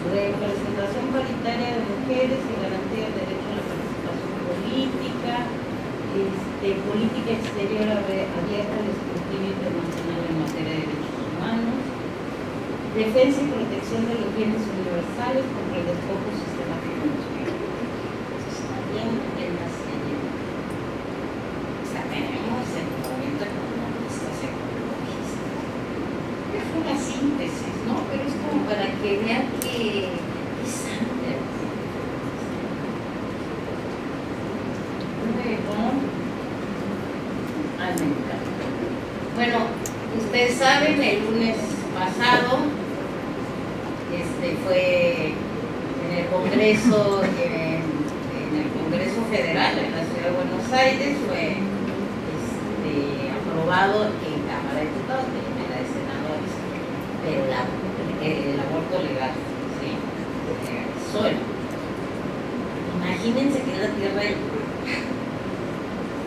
Representación paritaria de mujeres y garantía del derecho a la participación política, política exterior abierta al escrutinio internacional en materia de derechos humanos, defensa y protección de los bienes universales contra el despojo sistemático de los bienes. Eso está bien en la serie. O sea, tenemos el movimiento economista, ecologista. Es una síntesis, ¿no? Pero es como para que vean que es sangre. Bueno, ustedes saben, el lunes pasado fue en el Congreso Federal en la Ciudad de Buenos Aires, fue aprobado en Cámara de Diputados, en la de Senadores, pero el aborto legal, ¿sí? Solo. Imagínense que en la tierra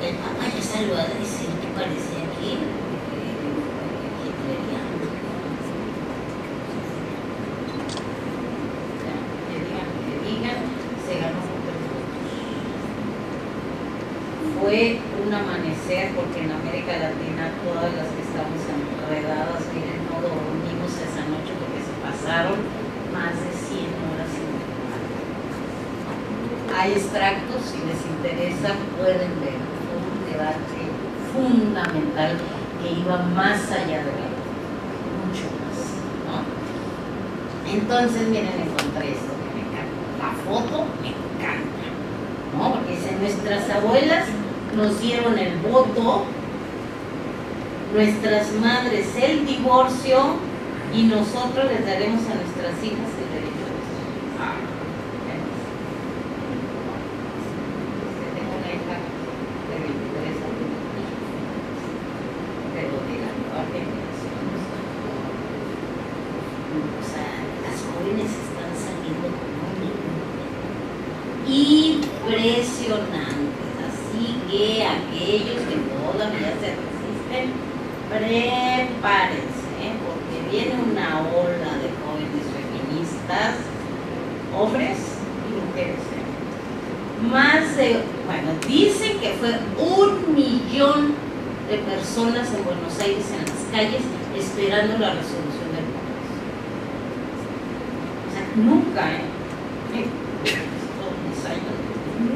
el Papa ya salió a decir que parecía aquí hitleriano. Que digan, se ganó por 3 votos. Fue un amanecer, porque en América Latina todas las que estamos enredadas, miren, no dormimos esa noche porque se pasaron más de 100 horas sin dormir. Hay extractos, si les interesa pueden ver. Debate fundamental que iba más allá de la ley, mucho más, ¿no? Entonces, miren, encontré esto que me encanta. La foto me encanta, ¿no? Porque dice, nuestras abuelas nos dieron el voto, nuestras madres el divorcio, y nosotros les daremos a nuestras hijas el derecho a decidir. Tengo una hija de 23 años, pero de la nueva generación. O sea, las jóvenes están saliendo como impresionantes, así que aquellos que todavía se resisten, prepárense, porque viene una ola de jóvenes feministas, hombres y mujeres. Más de, bueno, dicen que fue 1 millón de personas en Buenos Aires en las calles esperando la resolución del Congreso. O sea, nunca, todos mis años,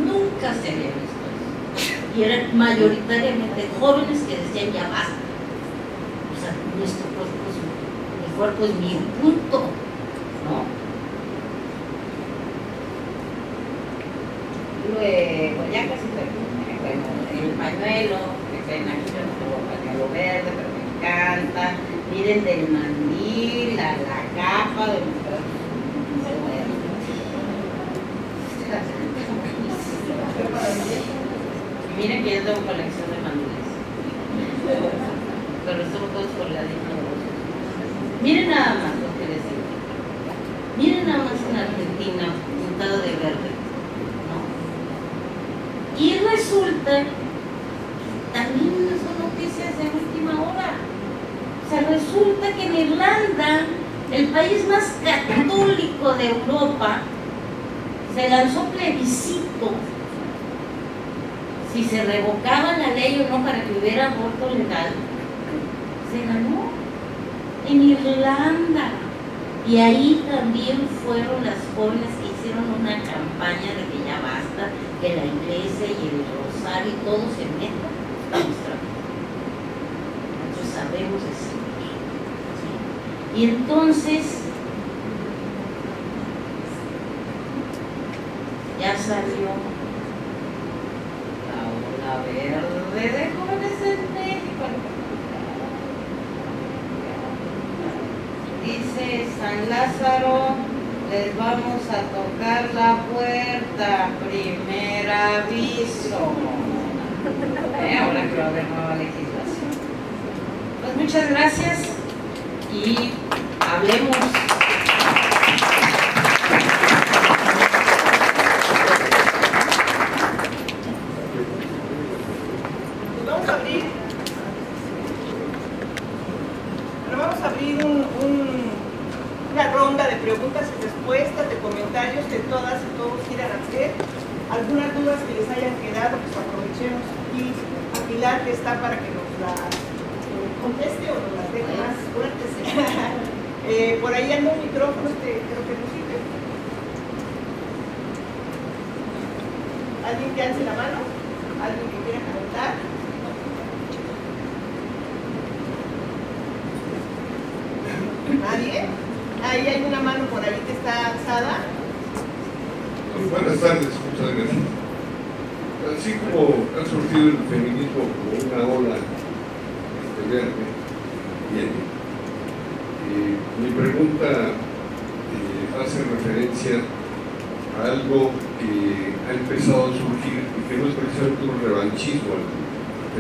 nunca se había visto eso. Y eran mayoritariamente jóvenes que decían ya basta. O sea, nuestro cuerpo es mío, punto, ¿no? Luego, ya casi terminé. Bueno, el pañuelo, que ven aquí, yo no tengo pañuelo verde, pero me encanta. Miren del mandil, la capa de miren que yo tengo colección de mandiles. Pero esto lo puedo colgadito. Miren nada más lo que les digo. Miren nada más en Argentina, pintado de verde. Y resulta, también son noticias de última hora, o sea, resulta que en Irlanda, el país más católico de Europa, se lanzó plebiscito si se revocaba la ley o no para que hubiera aborto legal. Se ganó en Irlanda. Y ahí también fueron las jóvenes que hicieron una campaña de que ya basta, que la iglesia y el rosario y todo se meta a nuestra vida. Nosotros sabemos decir. ¿Sí? Y entonces ya salió la ola verde de jóvenes en México. Dice San Lázaro, les vamos a tocar la puerta, primer aviso. Ahora que va a haber nueva legislación. Pues muchas gracias y hablemos. Vamos a abrir una ronda de preguntas y respuestas, de comentarios que todas y todos quieran hacer. Algunas dudas que les hayan quedado, pues aprovechemos aquí a Pilar, que está para que nos las conteste o nos las deje más fuertes. Por ahí anda un micrófono, creo que no sirve. ¿Alguien que alce la mano? ¿Alguien que quiera preguntar? ¿Nadie? Ahí hay una mano por ahí que está alzada. Buenas tardes, muchas gracias. Así como ha surgido el feminismo como una ola verde, viene. Mi pregunta hace referencia a algo que ha empezado a surgir y que no es precisamente un revanchismo al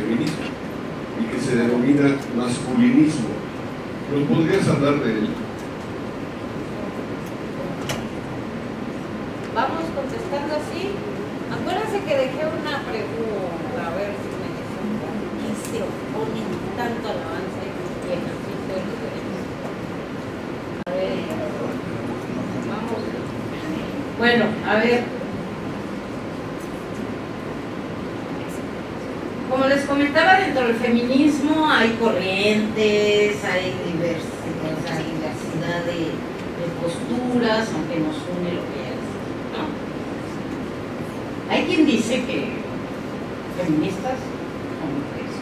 feminismo y que se denomina masculinismo. ¿Nos podrías hablar de él? Vamos contestando así. Acuérdense que dejé una pregunta, a ver si me dicen por qué se oponen tanto al avance y ejercicio de los derechos. A ver, vamos. Bueno, a ver. Como les comentaba, dentro del feminismo hay corrientes, hay diversidad de posturas, aunque nos une lo que ya les dije, ¿no? Hay quien dice que feministas son mujeres.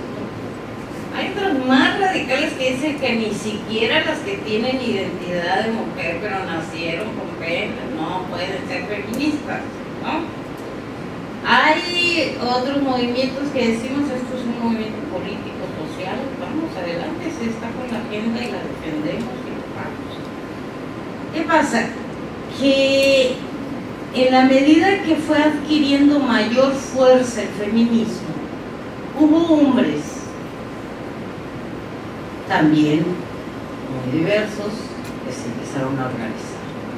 Hay otras más radicales que dicen que ni siquiera las que tienen identidad de mujer pero nacieron con pene no pueden ser feministas, ¿no? Hay otros movimientos que decimos esto es un movimiento político, social, vamos adelante, se está con la agenda y la defendemos y vamos. ¿Qué pasa? Que en la medida que fue adquiriendo mayor fuerza el feminismo, hubo hombres también muy diversos que se empezaron a organizar.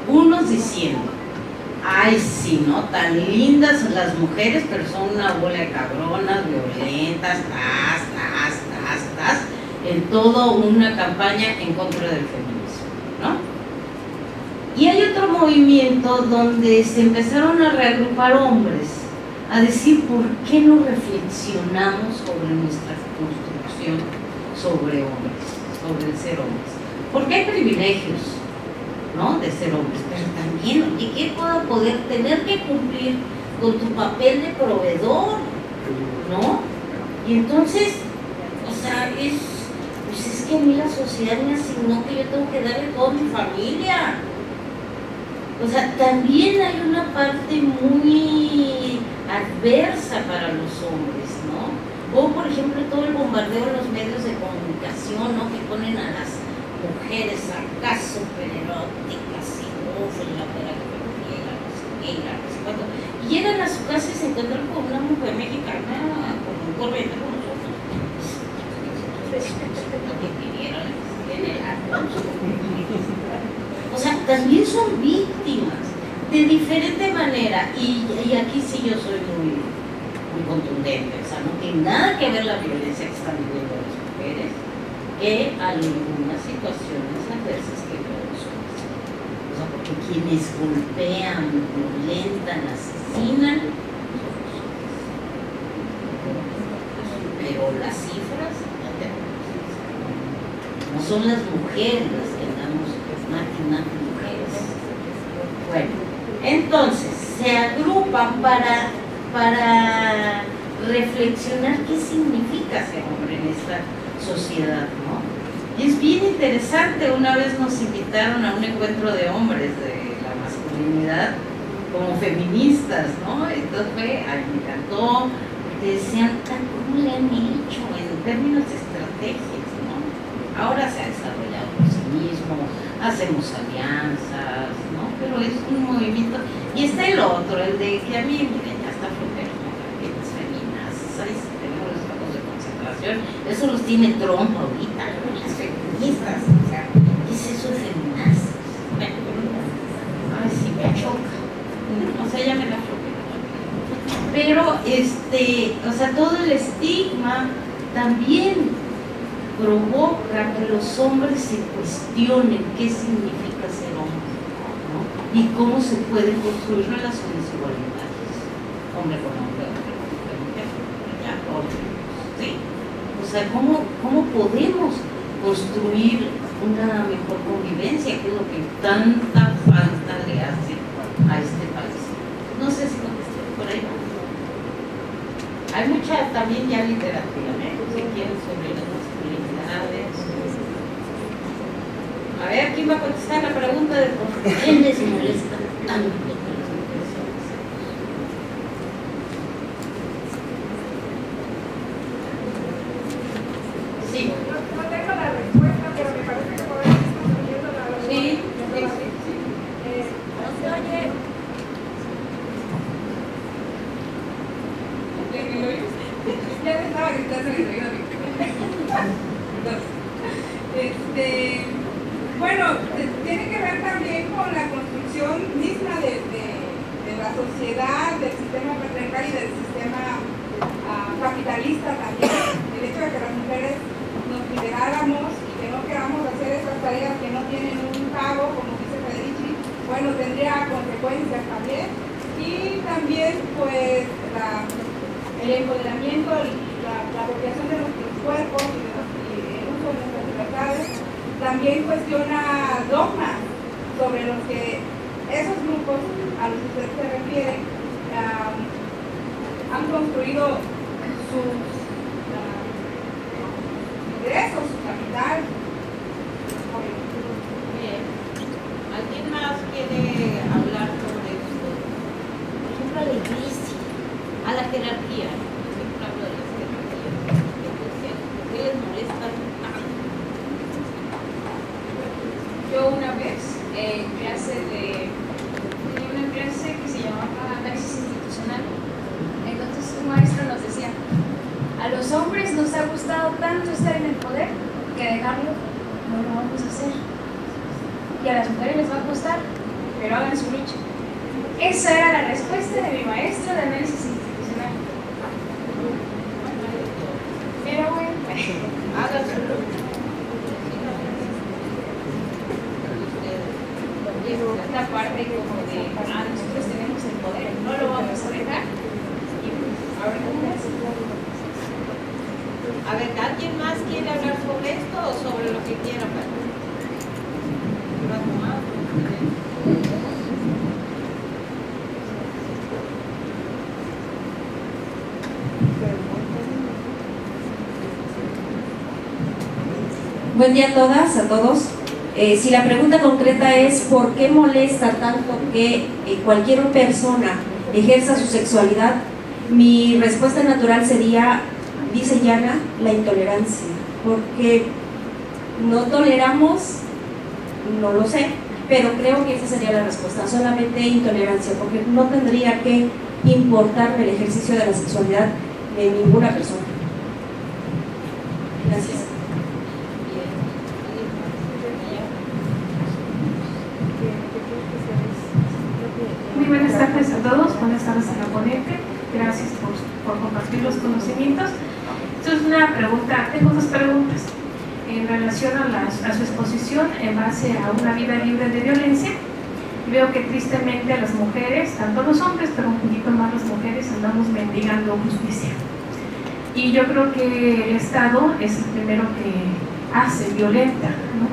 Unos diciendo, ay, sí, ¿no? Tan lindas las mujeres, pero son una bola de cabronas, violentas, en toda una campaña en contra del feminismo, ¿no? Y hay otro movimiento donde se empezaron a reagrupar hombres, a decir, ¿por qué no reflexionamos sobre nuestra construcción sobre hombres, sobre el ser hombres? Porque hay privilegios, ¿no? De ser hombres, pero también, oye, ¿qué puedo poder tener que cumplir con tu papel de proveedor? ¿No? Y entonces, o sea, pues es que a mí la sociedad me asignó que yo tengo que darle todo a mi familia. O sea, también hay una parte muy adversa para los hombres, ¿no? O, por ejemplo, todo el bombardeo en los medios de comunicación, ¿no? Que ponen a las mujeres acá súper eróticas y la pedagogía, no sé qué, no sé cuánto. Y llegan a su casa y se encuentran con una mujer mexicana, con un corriente como nosotros. O sea, también son víctimas de diferente manera. Y aquí sí yo soy muy contundente. O sea, no tiene nada que ver la violencia que están viviendo las mujeres que algunas situaciones adversas que viven los hombres. O sea, porque quienes golpean, violentan, asesinan, pero las cifras no son las mujeres las que andamos máquina de mujeres. Bueno, entonces se agrupan para reflexionar qué significa ser hombre en esta sociedad, ¿no? Y es bien interesante. Una vez nos invitaron a un encuentro de hombres de la masculinidad como feministas, ¿no? Entonces me encantó, porque decían, ¿cómo le han hecho en términos de estrategias, ¿no? Ahora se ha desarrollado por sí mismo, hacemos alianzas, ¿no? Pero es un movimiento. Y está el otro, el de que a mí, miren, ya está flojero, ¿no? Las feminazis, ¿sabes? Tenemos los campos de concentración, eso los tiene Trump ahorita, ¿no? Las feministas, o sea, ¿qué es eso de feminazis? Ay, sí, me choca. O sea, ya me la flojera. Pero, o sea, todo el estigma también provoca que los hombres se cuestionen qué significa ser hombre, ¿no? Y cómo se pueden construir relaciones igualitarias, hombre con hombre, hombre con mujer, ya, ¿sí? O sea, ¿cómo podemos construir una mejor convivencia, que es lo que tanta falta le hace a este país? No sé si contesté por ahí. Hay mucha también ya literatura, si quieren, sobre las masculinidades. A ver, ¿quién va a contestar la pregunta de por qué les molesta tanto que las mujeres son sexos? Sí. No tengo la respuesta, pero me parece que por ahí está subiendo la respuesta. Sí. No se oye. Ya me estaba gritando en el oído. Bueno, tiene que ver también con la construcción misma de la sociedad, del sistema patriarcal y del sistema capitalista también. El hecho de que las mujeres nos lideráramos y que no queramos hacer esas tareas que no tienen un pago, como dice Federici, bueno, tendría consecuencias también. Y también, pues, el empoderamiento, la apropiación de nuestros cuerpos y el uso de nuestras libertades, también cuestiona dogmas sobre los que esos grupos a los que usted se refiere han construido sus ingresos, su capital. Bien. ¿Alguien más quiere hablar sobre esto? Por ejemplo, a la iglesia, a la jerarquía. Siempre hablo de las jerarquías. ¿Qué les molesta tanto? Yo una vez tenía una clase que se llamaba análisis institucional. Entonces un maestro nos decía, a los hombres nos ha gustado tanto estar en el poder que dejarlo no lo vamos a hacer. Y a las mujeres les va a costar, pero hagan su lucha. Esa era la respuesta de mi maestro de análisis institucional. Pero bueno, Hagan su lucha. esta parte como de, nosotros tenemos el poder, no lo vamos a dejar. Y a ver cómo es. A ver, ¿alguien más quiere hablar sobre esto o sobre lo que quiera hablar? Buen día a todas, a todos. Si la pregunta concreta es ¿por qué molesta tanto que cualquier persona ejerza su sexualidad? Mi respuesta natural sería, dice Yana, la intolerancia, porque no toleramos, no lo sé, pero creo que esa sería la respuesta, solamente intolerancia, porque no tendría que importarme el ejercicio de la sexualidad de ninguna persona. Gracias. Muy buenas tardes a todos, buenas tardes a la ponente, gracias por compartir los conocimientos. Esto es una pregunta, tengo dos preguntas en relación a su exposición en base a una vida libre de violencia. Veo que tristemente a las mujeres, tanto los hombres, pero un poquito más las mujeres, andamos mendigando justicia. Y yo creo que el Estado es el primero que hace, violenta, ¿no?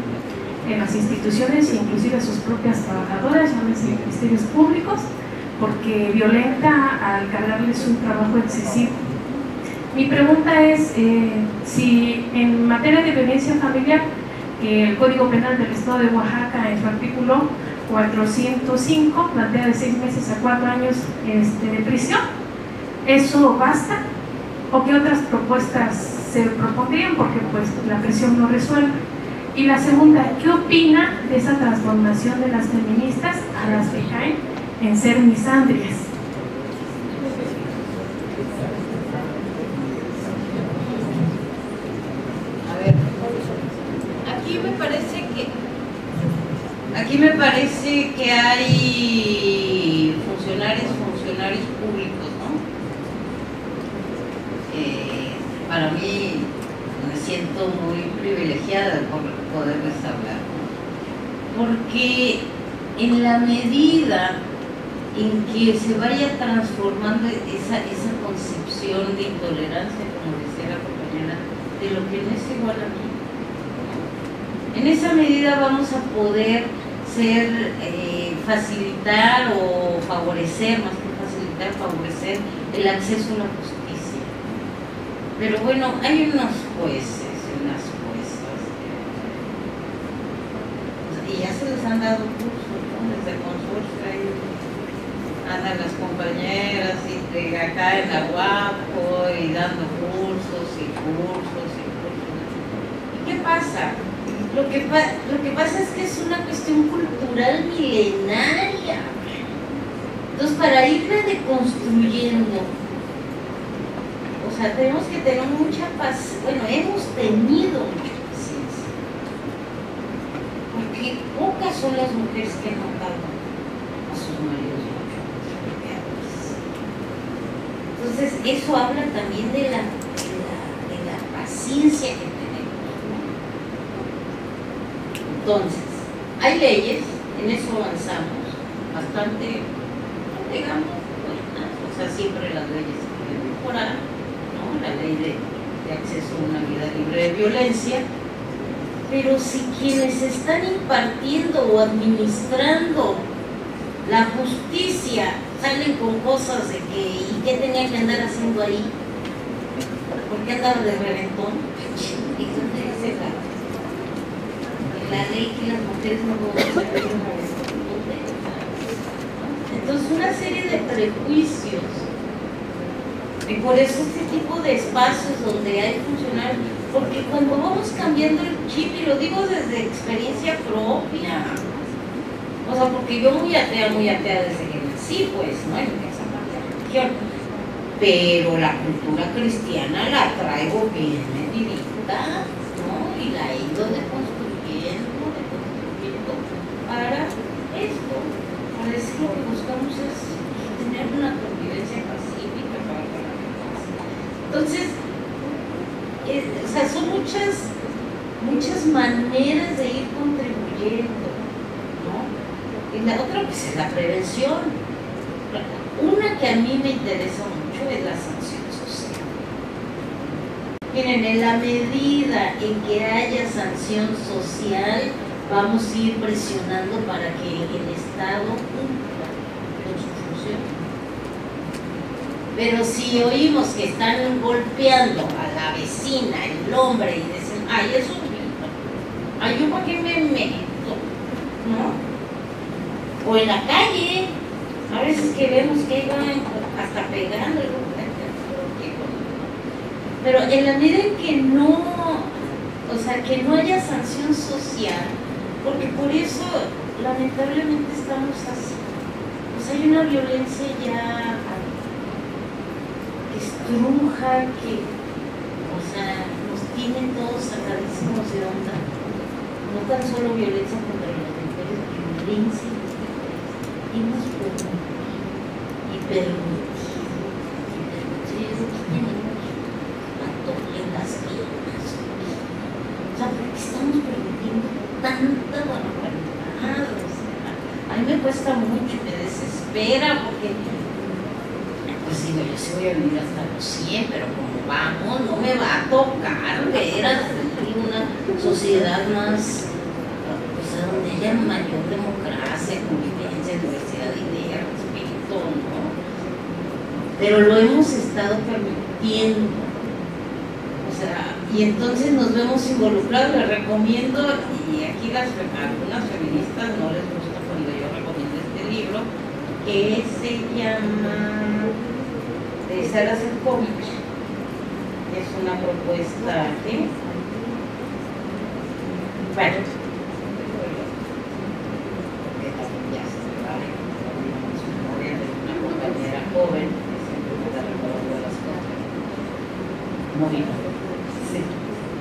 en las instituciones, inclusive sus propias trabajadoras, llámese ministerios públicos, porque violenta al cargarles un trabajo excesivo. Mi pregunta es si en materia de violencia familiar, que el Código Penal del Estado de Oaxaca en su artículo 405 plantea de 6 meses a 4 años de prisión, ¿eso basta? ¿O qué otras propuestas se propondrían? Porque pues la prisión no resuelve. Y la segunda, ¿qué opina de esa transformación de las feministas a las que caen en ser misandrias? A ver, aquí me parece que hay funcionarios públicos, ¿no? Para mí me siento muy privilegiada por poderles hablar, ¿no? Porque en la medida en que se vaya transformando esa concepción de intolerancia, como decía la compañera, de lo que no es igual a mí, ¿no? En esa medida vamos a poder facilitar o favorecer, más que facilitar, favorecer el acceso a la justicia. Pero bueno, hay unos jueces y unas juezas y ya se les han dado cursos, ¿no? Desde consorcio ahí andan las compañeras y acá en la UAPO y dando cursos y cursos. ¿Y qué pasa? Lo que pasa es que es una cuestión cultural milenaria. Entonces, para irla deconstruyendo, o sea, tenemos que tener mucha paciencia. Bueno, hemos tenido mucha paciencia, porque pocas son las mujeres que no pagan a sus maridos mucho. Entonces, eso habla también de la paciencia que tenemos. Entonces, hay leyes, en eso avanzamos bastante, digamos, buenas, o sea, siempre las leyes se pueden mejorar, ¿no? La ley de acceso a una vida libre de violencia, pero si quienes están impartiendo o administrando la justicia salen con cosas de que, ¿y qué tenía que andar haciendo ahí? ¿Por qué andaba de reventón? ¿Y dónde dice la ley que las mujeres no pueden hacer? Entonces, una serie de prejuicios, y por eso este tipo de espacios donde hay funcionarios, porque cuando vamos cambiando el chip, y lo digo desde experiencia propia, o sea, porque yo muy atea desde que nací, pues, ¿no? En esa parte de la religión, pero la cultura cristiana la traigo bien medidita, ¿no? Y la he ido deconstruyendo para esto. Para decir lo que buscamos es tener una convivencia pacífica para la paz. Entonces, o sea, son muchas maneras de ir contribuyendo, ¿no? Y la otra pues es la prevención. Una que a mí me interesa mucho es la sanción social. Miren, en la medida en que haya sanción social, vamos a ir presionando para que el Estado cumpla con su función. Pero si oímos que están golpeando a la vecina, el hombre, y dicen, ay, eso es mío, ay, yo para qué me meto, ¿no? O en la calle, a veces que vemos que van hasta pegando, pero en la medida en que no, o sea, que no haya sanción social, porque por eso lamentablemente estamos así. O sea, hay una violencia ya que estruja, que, o sea, nos tienen todos sacadísimos de onda. No tan solo violencia contra las mujeres, violencia en las mujeres. Hemos permitido y permitido que tenemos a toque en las piernas. O sea, porque estamos permitiendo tanta barbaridad. O sea, a mí me cuesta mucho, me desespera, porque pues digo, yo sí voy a vivir hasta los 100, pero como vamos, no me va a tocar ver una sociedad más, pues, haya mayor democracia, convivencia, diversidad de ideas, respeto, ¿no? Pero lo hemos estado permitiendo. O sea, y entonces nos vemos involucrados. Les recomiendo, y aquí algunas feministas no les gusta cuando yo recomiendo este libro, que se llama de Sara Serkovich. Es una propuesta que, bueno, ya se va en su memoria de una compañera joven que siempre me da recuerdo de las cosas. Muy bien.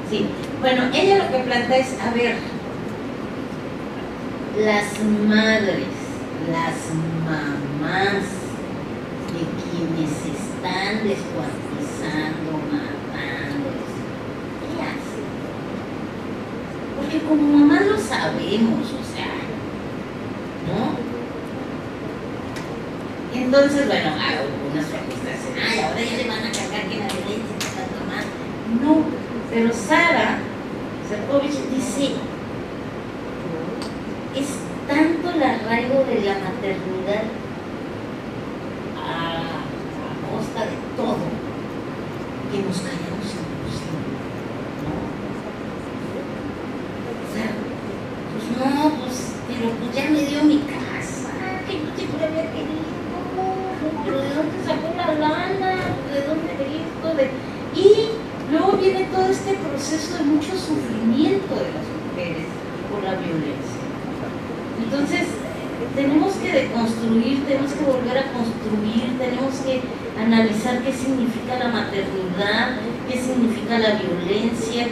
Sí. Bueno, ella lo que plantea es, a ver, las madres, las mamás de quienes están descuartizando, matando, ¿qué hacen? Porque como mamás lo sabemos, o sea, ¿no? Y entonces, bueno, algunas feministas dicen, ay, ahora ya le van a cargar que la violencia está tanto más. No, pero Sara Serkovich dice, es tanto el arraigo de la maternidad a costa de todo que nos callamos inclusive, ¿no? O sea, pues no, pues, pero pues ya me dio mi casa, que yo siempre había querido, pero ¿de dónde sacó la lana? ¿De dónde esto? Y luego viene todo este proceso de mucho sufrimiento de las mujeres por la violencia. Entonces, tenemos que deconstruir, tenemos que volver a construir, tenemos que analizar qué significa la maternidad, qué significa la violencia,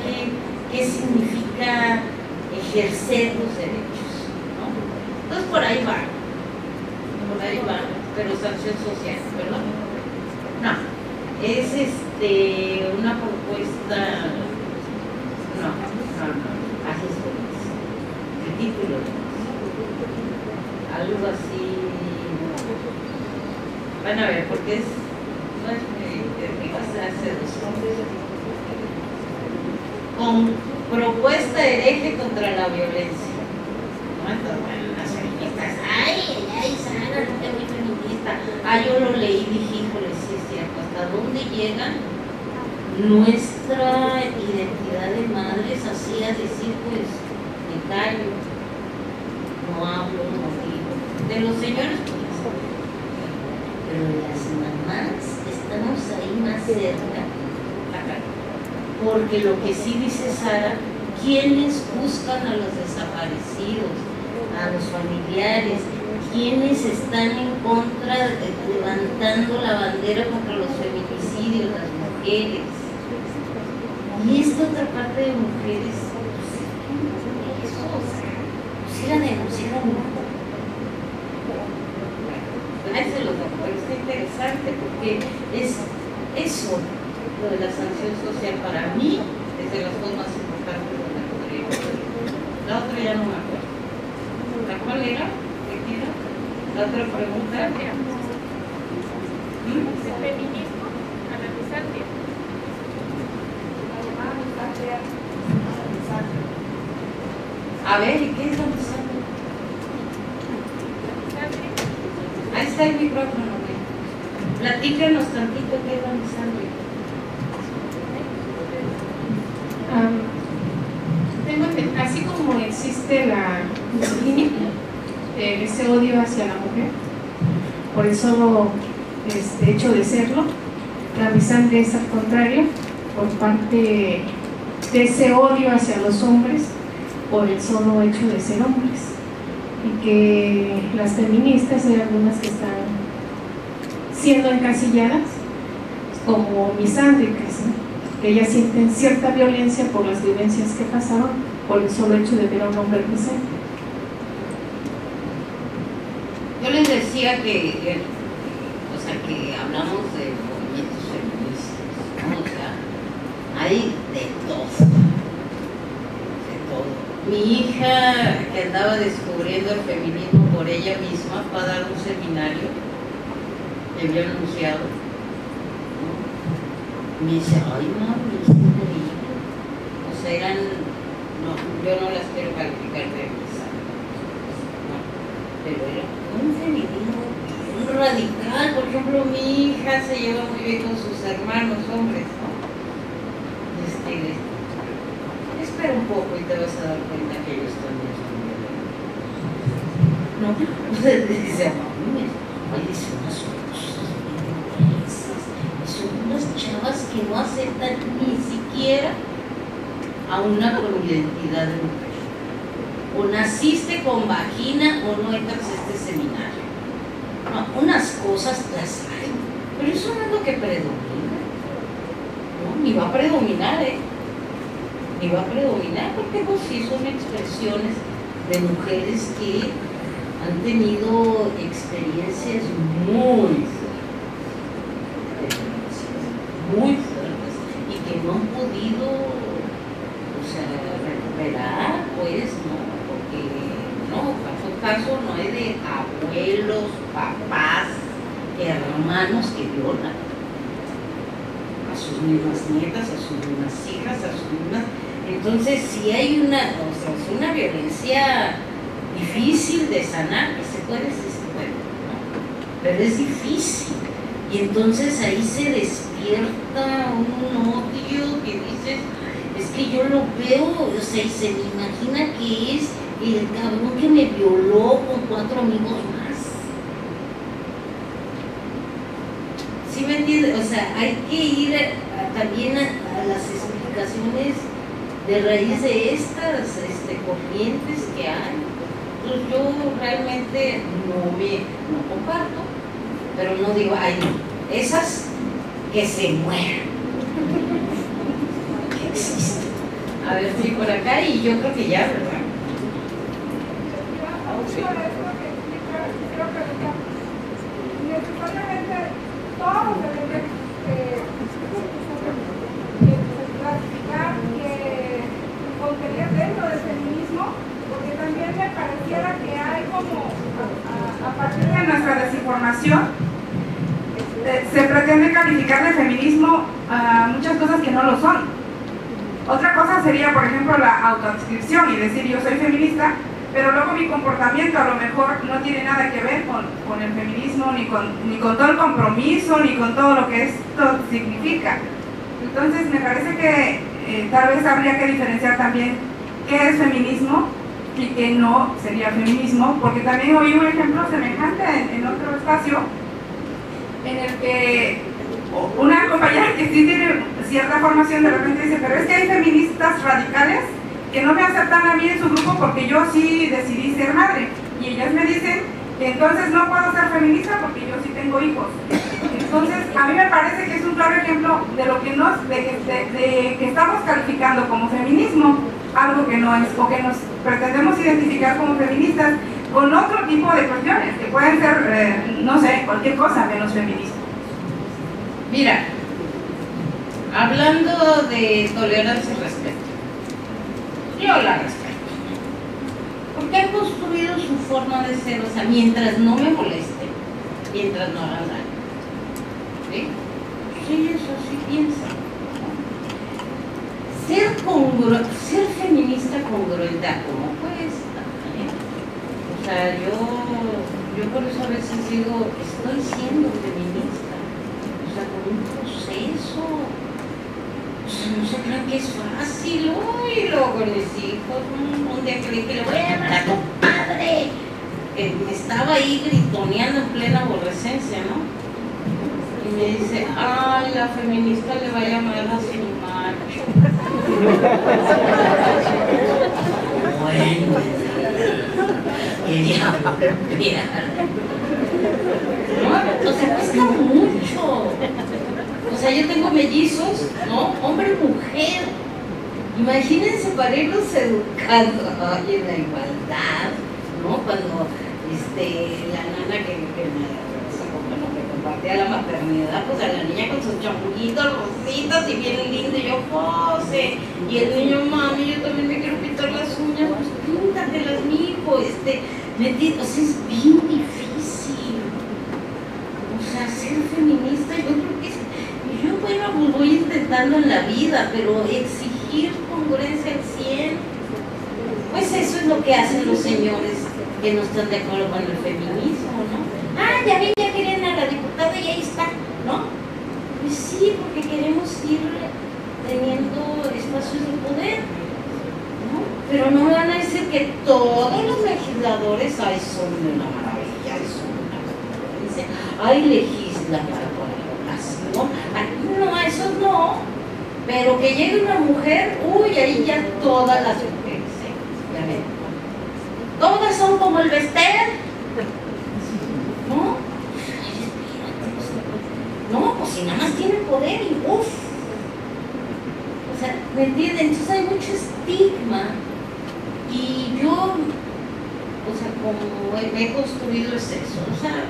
qué significa ejercer los derechos, ¿no? Entonces, por ahí va, pero sanción social, ¿verdad? No, es una propuesta, no, así es, el título, algo así, van a ver, porque no es que va a hacer con propuesta hereje contra la violencia, ¿no? Entonces, bueno, las feministas, ay, Sara, no es muy feminista, yo lo leí y dije, híjole, sí es cierto, ¿hasta dónde llega nuestra identidad de madres así a decir, pues, me callo, no hablo, no digo? De los señores, pues, pero de las mamás estamos ahí más cerca, porque lo que sí dice Sara, ¿quiénes buscan a los desaparecidos, a los familiares? ¿Quiénes están en contra, levantando la bandera contra los feminicidios, las mujeres? Y esta otra parte de mujeres, pues era denunciar a mundo. Ahí se los dejo, pero está interesante porque es eso, lo de la sanción social para mí es de las cosas más importantes de la podría decir. La otra ya no me acuerdo. ¿La cuál era? ¿Qué quiero? La otra pregunta. El feminismo a la misandria. A ver, ¿y qué es la misandria? Ahí está el micrófono, güey. Platícanos tantito qué es la misandria. Así como existe la misoginia, ese odio hacia la mujer, por el solo hecho de serlo, la misandria es al contrario, por parte de ese odio hacia los hombres, por el solo hecho de ser hombres. Y que las feministas hay algunas que están siendo encasilladas como misándricas, ¿no? Que ellas sienten cierta violencia por las vivencias que pasaron por el solo hecho de ver a un hombre presente. Yo les decía que hablamos de movimientos feministas, ¿no? O sea, hay de todo. Mi hija, que andaba descubriendo el feminismo por ella misma, fue a dar un seminario que había anunciado, ¿no? Me dice, ay mami, es increíble. O sea, yo no las quiero calificar de risa, pero era un feminismo bien radical. Por ejemplo, mi hija se lleva muy bien con sus hermanos hombres, ¿no? Espera un poco y te vas a dar cuenta que ellos también son violentos. No, usted dice, oye, son unas cosas bien intensas, son unas chavas que no aceptan ni siquiera a una con identidad de mujer. O naciste con vagina o no entras a este seminario. No, unas cosas las hay, pero eso no es lo que predomina. No, ni va a predominar, ni va a predominar, porque pues sí son expresiones de mujeres que han tenido experiencias muy fuertes y que no han podido, o sea, recuperar, pues, ¿no? Porque, no, en caso no hay de abuelos, papás, hermanos que violan a sus mismas nietas, a sus mismas hijas, a sus mismas... Entonces, sí hay una, o sea, es una violencia difícil de sanar, que se puede, ¿no? Pero es difícil. Y entonces ahí se despierta un odio que dices, es que yo lo veo, o sea, y se me imagina que es el cabrón que me violó con 4 amigos más. ¿Sí me entiendes? O sea, hay que ir también a las explicaciones de raíz de estas corrientes que hay. Entonces yo realmente no comparto, pero no digo, ay no, esas que se mueran, que existen. A ver, sí, por acá, y yo creo que ya, ¿verdad? Sí. Necesariamente todos deben clasificar contenido dentro del feminismo, porque también me pareciera que hay como, a partir de nuestra desinformación, se pretende calificar de feminismo muchas cosas que no lo son. Otra cosa sería, por ejemplo, la autoadscripción y decir yo soy feminista, pero luego mi comportamiento a lo mejor no tiene nada que ver con el feminismo, ni con todo el compromiso, ni con todo lo que esto significa. Entonces me parece que tal vez habría que diferenciar también qué es feminismo y qué no sería feminismo, porque también oí un ejemplo semejante en otro espacio en el que una compañera que sí tiene cierta formación de repente dice, pero es que hay feministas radicales que no me aceptan a mí en su grupo porque yo sí decidí ser madre, y ellas me dicen que entonces no puedo ser feminista porque yo sí tengo hijos. Entonces a mí me parece que es un claro ejemplo de lo que de que estamos calificando como feminismo algo que no es, o que nos pretendemos identificar como feministas con otro tipo de cuestiones que pueden ser, no sé, cualquier cosa menos feminismo. Mira, hablando de tolerancia y respeto, yo la respeto, porque han construido su forma de ser, o sea, mientras no me moleste, mientras no hagan daño, ¿sí? Sí, eso sí piensa. Ser feminista congruente a cómo cuesta, ¿eh? O sea, yo por eso a veces digo, estoy siendo feminista, o sea, con un proceso. O sea, no se crean que es fácil. Uy, luego con mis hijos, un día creí que le voy a llamar a tu padre, que me estaba ahí gritoneando en plena aborrecencia, ¿no? Y me dice, ay, la feminista le va a llamar a su macho. Bueno, quería golpear. ¿No? O sea, cuesta mucho. O sea, yo tengo mellizos, ¿no? Hombre y mujer. Imagínense para irlos educando, oye, la igualdad, ¿no? Cuando la nana que compartía la maternidad, pues a la niña con sus chamullitos, rositas y bien lindo, y yo, José, y el niño, mami, yo también me quiero pintar las uñas, pues píntatelas, mijo, o sea, es bien difícil. O sea, ser feminista, yo creo que es, yo, bueno, pues voy intentando en la vida, pero exigir congruencia al 100, pues pues eso es lo que hacen los señores que no están de acuerdo con el feminismo, ¿no? Ah, ya ven, ya querían a la diputada y ahí está, ¿no? Pues sí, porque queremos ir teniendo espacios de poder, ¿no? Pero no me van a decir que todos los legisladores, ay, son una maravilla, son una maravilla. Ay, legislan para población. No, eso no. Pero que llegue una mujer, uy, ahí ya todas las mujeres, ya ven. Todas son como el Bester, ¿no? No, pues si nada más tienen poder y uff. O sea, ¿me entienden? Entonces hay mucho estigma. Y yo, o sea, como me he construido es eso, o sea,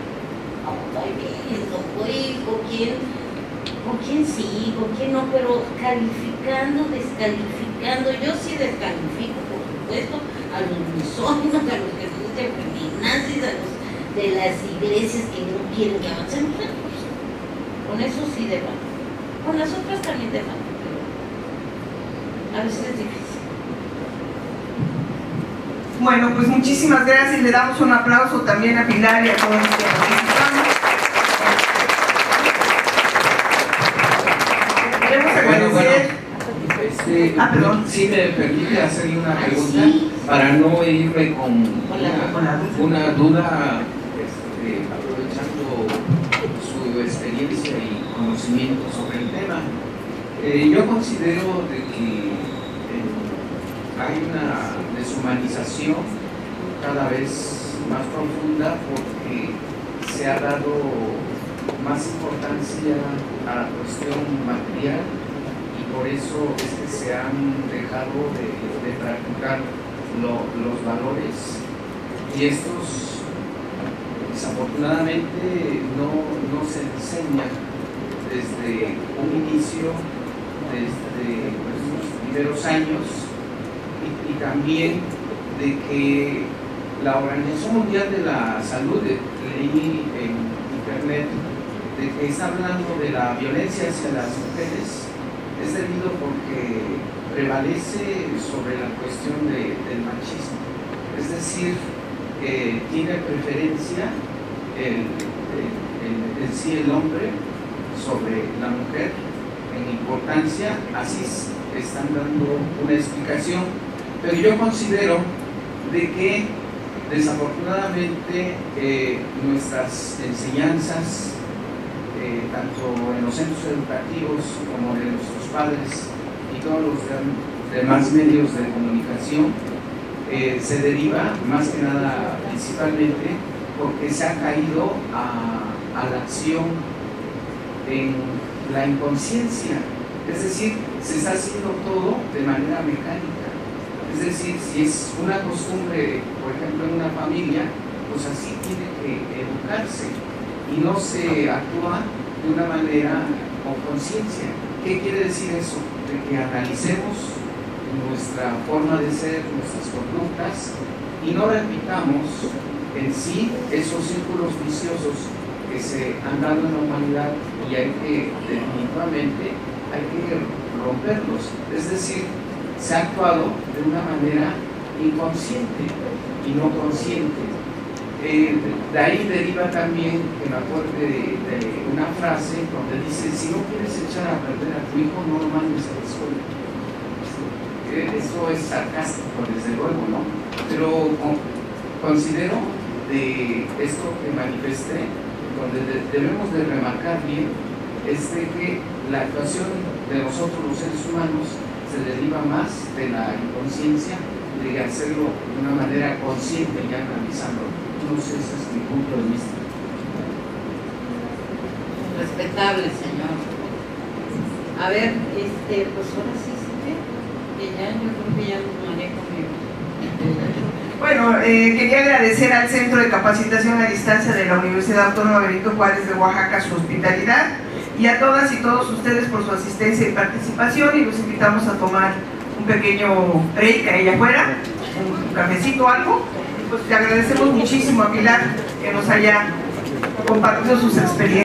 voy viendo, voy con quién sí, con quién no, pero calificando, descalificando. Yo sí descalifico, por supuesto, a los misóginos, a los que se dicen feminazis, a los de las iglesias que no quieren que avancemos. Con eso sí debato. Con las otras también debato, pero a veces es difícil. Bueno, pues muchísimas gracias. Le damos un aplauso también a Pilar y a todos los que participamos. Queremos agradecer. Perdón. Si me permite hacerle una pregunta, sí, para no irme con una duda, aprovechando su experiencia y conocimiento sobre el tema. Yo considero de que hay una deshumanización cada vez más profunda porque se ha dado más importancia a la cuestión material y por eso es que se han dejado de practicar los valores, y estos desafortunadamente no se enseñan desde un inicio, desde los primeros años, y también de que la Organización Mundial de la Salud, leí en internet, de que está hablando de la violencia hacia las mujeres, es debido porque prevalece sobre la cuestión del machismo, es decir, tiene preferencia en sí el hombre sobre la mujer en importancia. Así están dando una explicación, pero yo considero de que desafortunadamente nuestras enseñanzas, tanto en los centros educativos como de nuestros padres y todos los demás medios de comunicación, se deriva más que nada principalmente porque se ha caído a la acción en la inconsciencia, es decir, se está haciendo todo de manera mecánica. Es decir, si es una costumbre, por ejemplo, en una familia, pues así tiene que educarse y no se actúa de una manera con conciencia. ¿Qué quiere decir eso? De que analicemos nuestra forma de ser, nuestras conductas, y no repitamos en sí esos círculos viciosos que se han dado en la humanidad, y hay que, definitivamente, hay que romperlos. Es decir, se ha actuado de una manera inconsciente y no consciente. De ahí deriva también que me acuerdo de una frase donde dice: si no quieres echar a perder a tu hijo, no lo mandes a la escuela. Eso es sarcástico, desde luego, ¿no? Pero considero de esto que manifesté, donde debemos de remarcar bien, es de que la actuación de nosotros los seres humanos se deriva más de la inconsciencia, de hacerlo de una manera consciente y analizándolo. No sé, ese es mi punto de vista. Respetable, señor. A ver, pues ahora sí, que ya yo creo que ya nos manejo conmigo. Bueno, quería agradecer al Centro de Capacitación a Distancia de la Universidad Autónoma Benito Juárez de Oaxaca su hospitalidad, y a todas y todos ustedes por su asistencia y participación, y los invitamos a tomar un pequeño break ahí afuera, un cafecito o algo. Pues le agradecemos muchísimo a Pilar que nos haya compartido sus experiencias.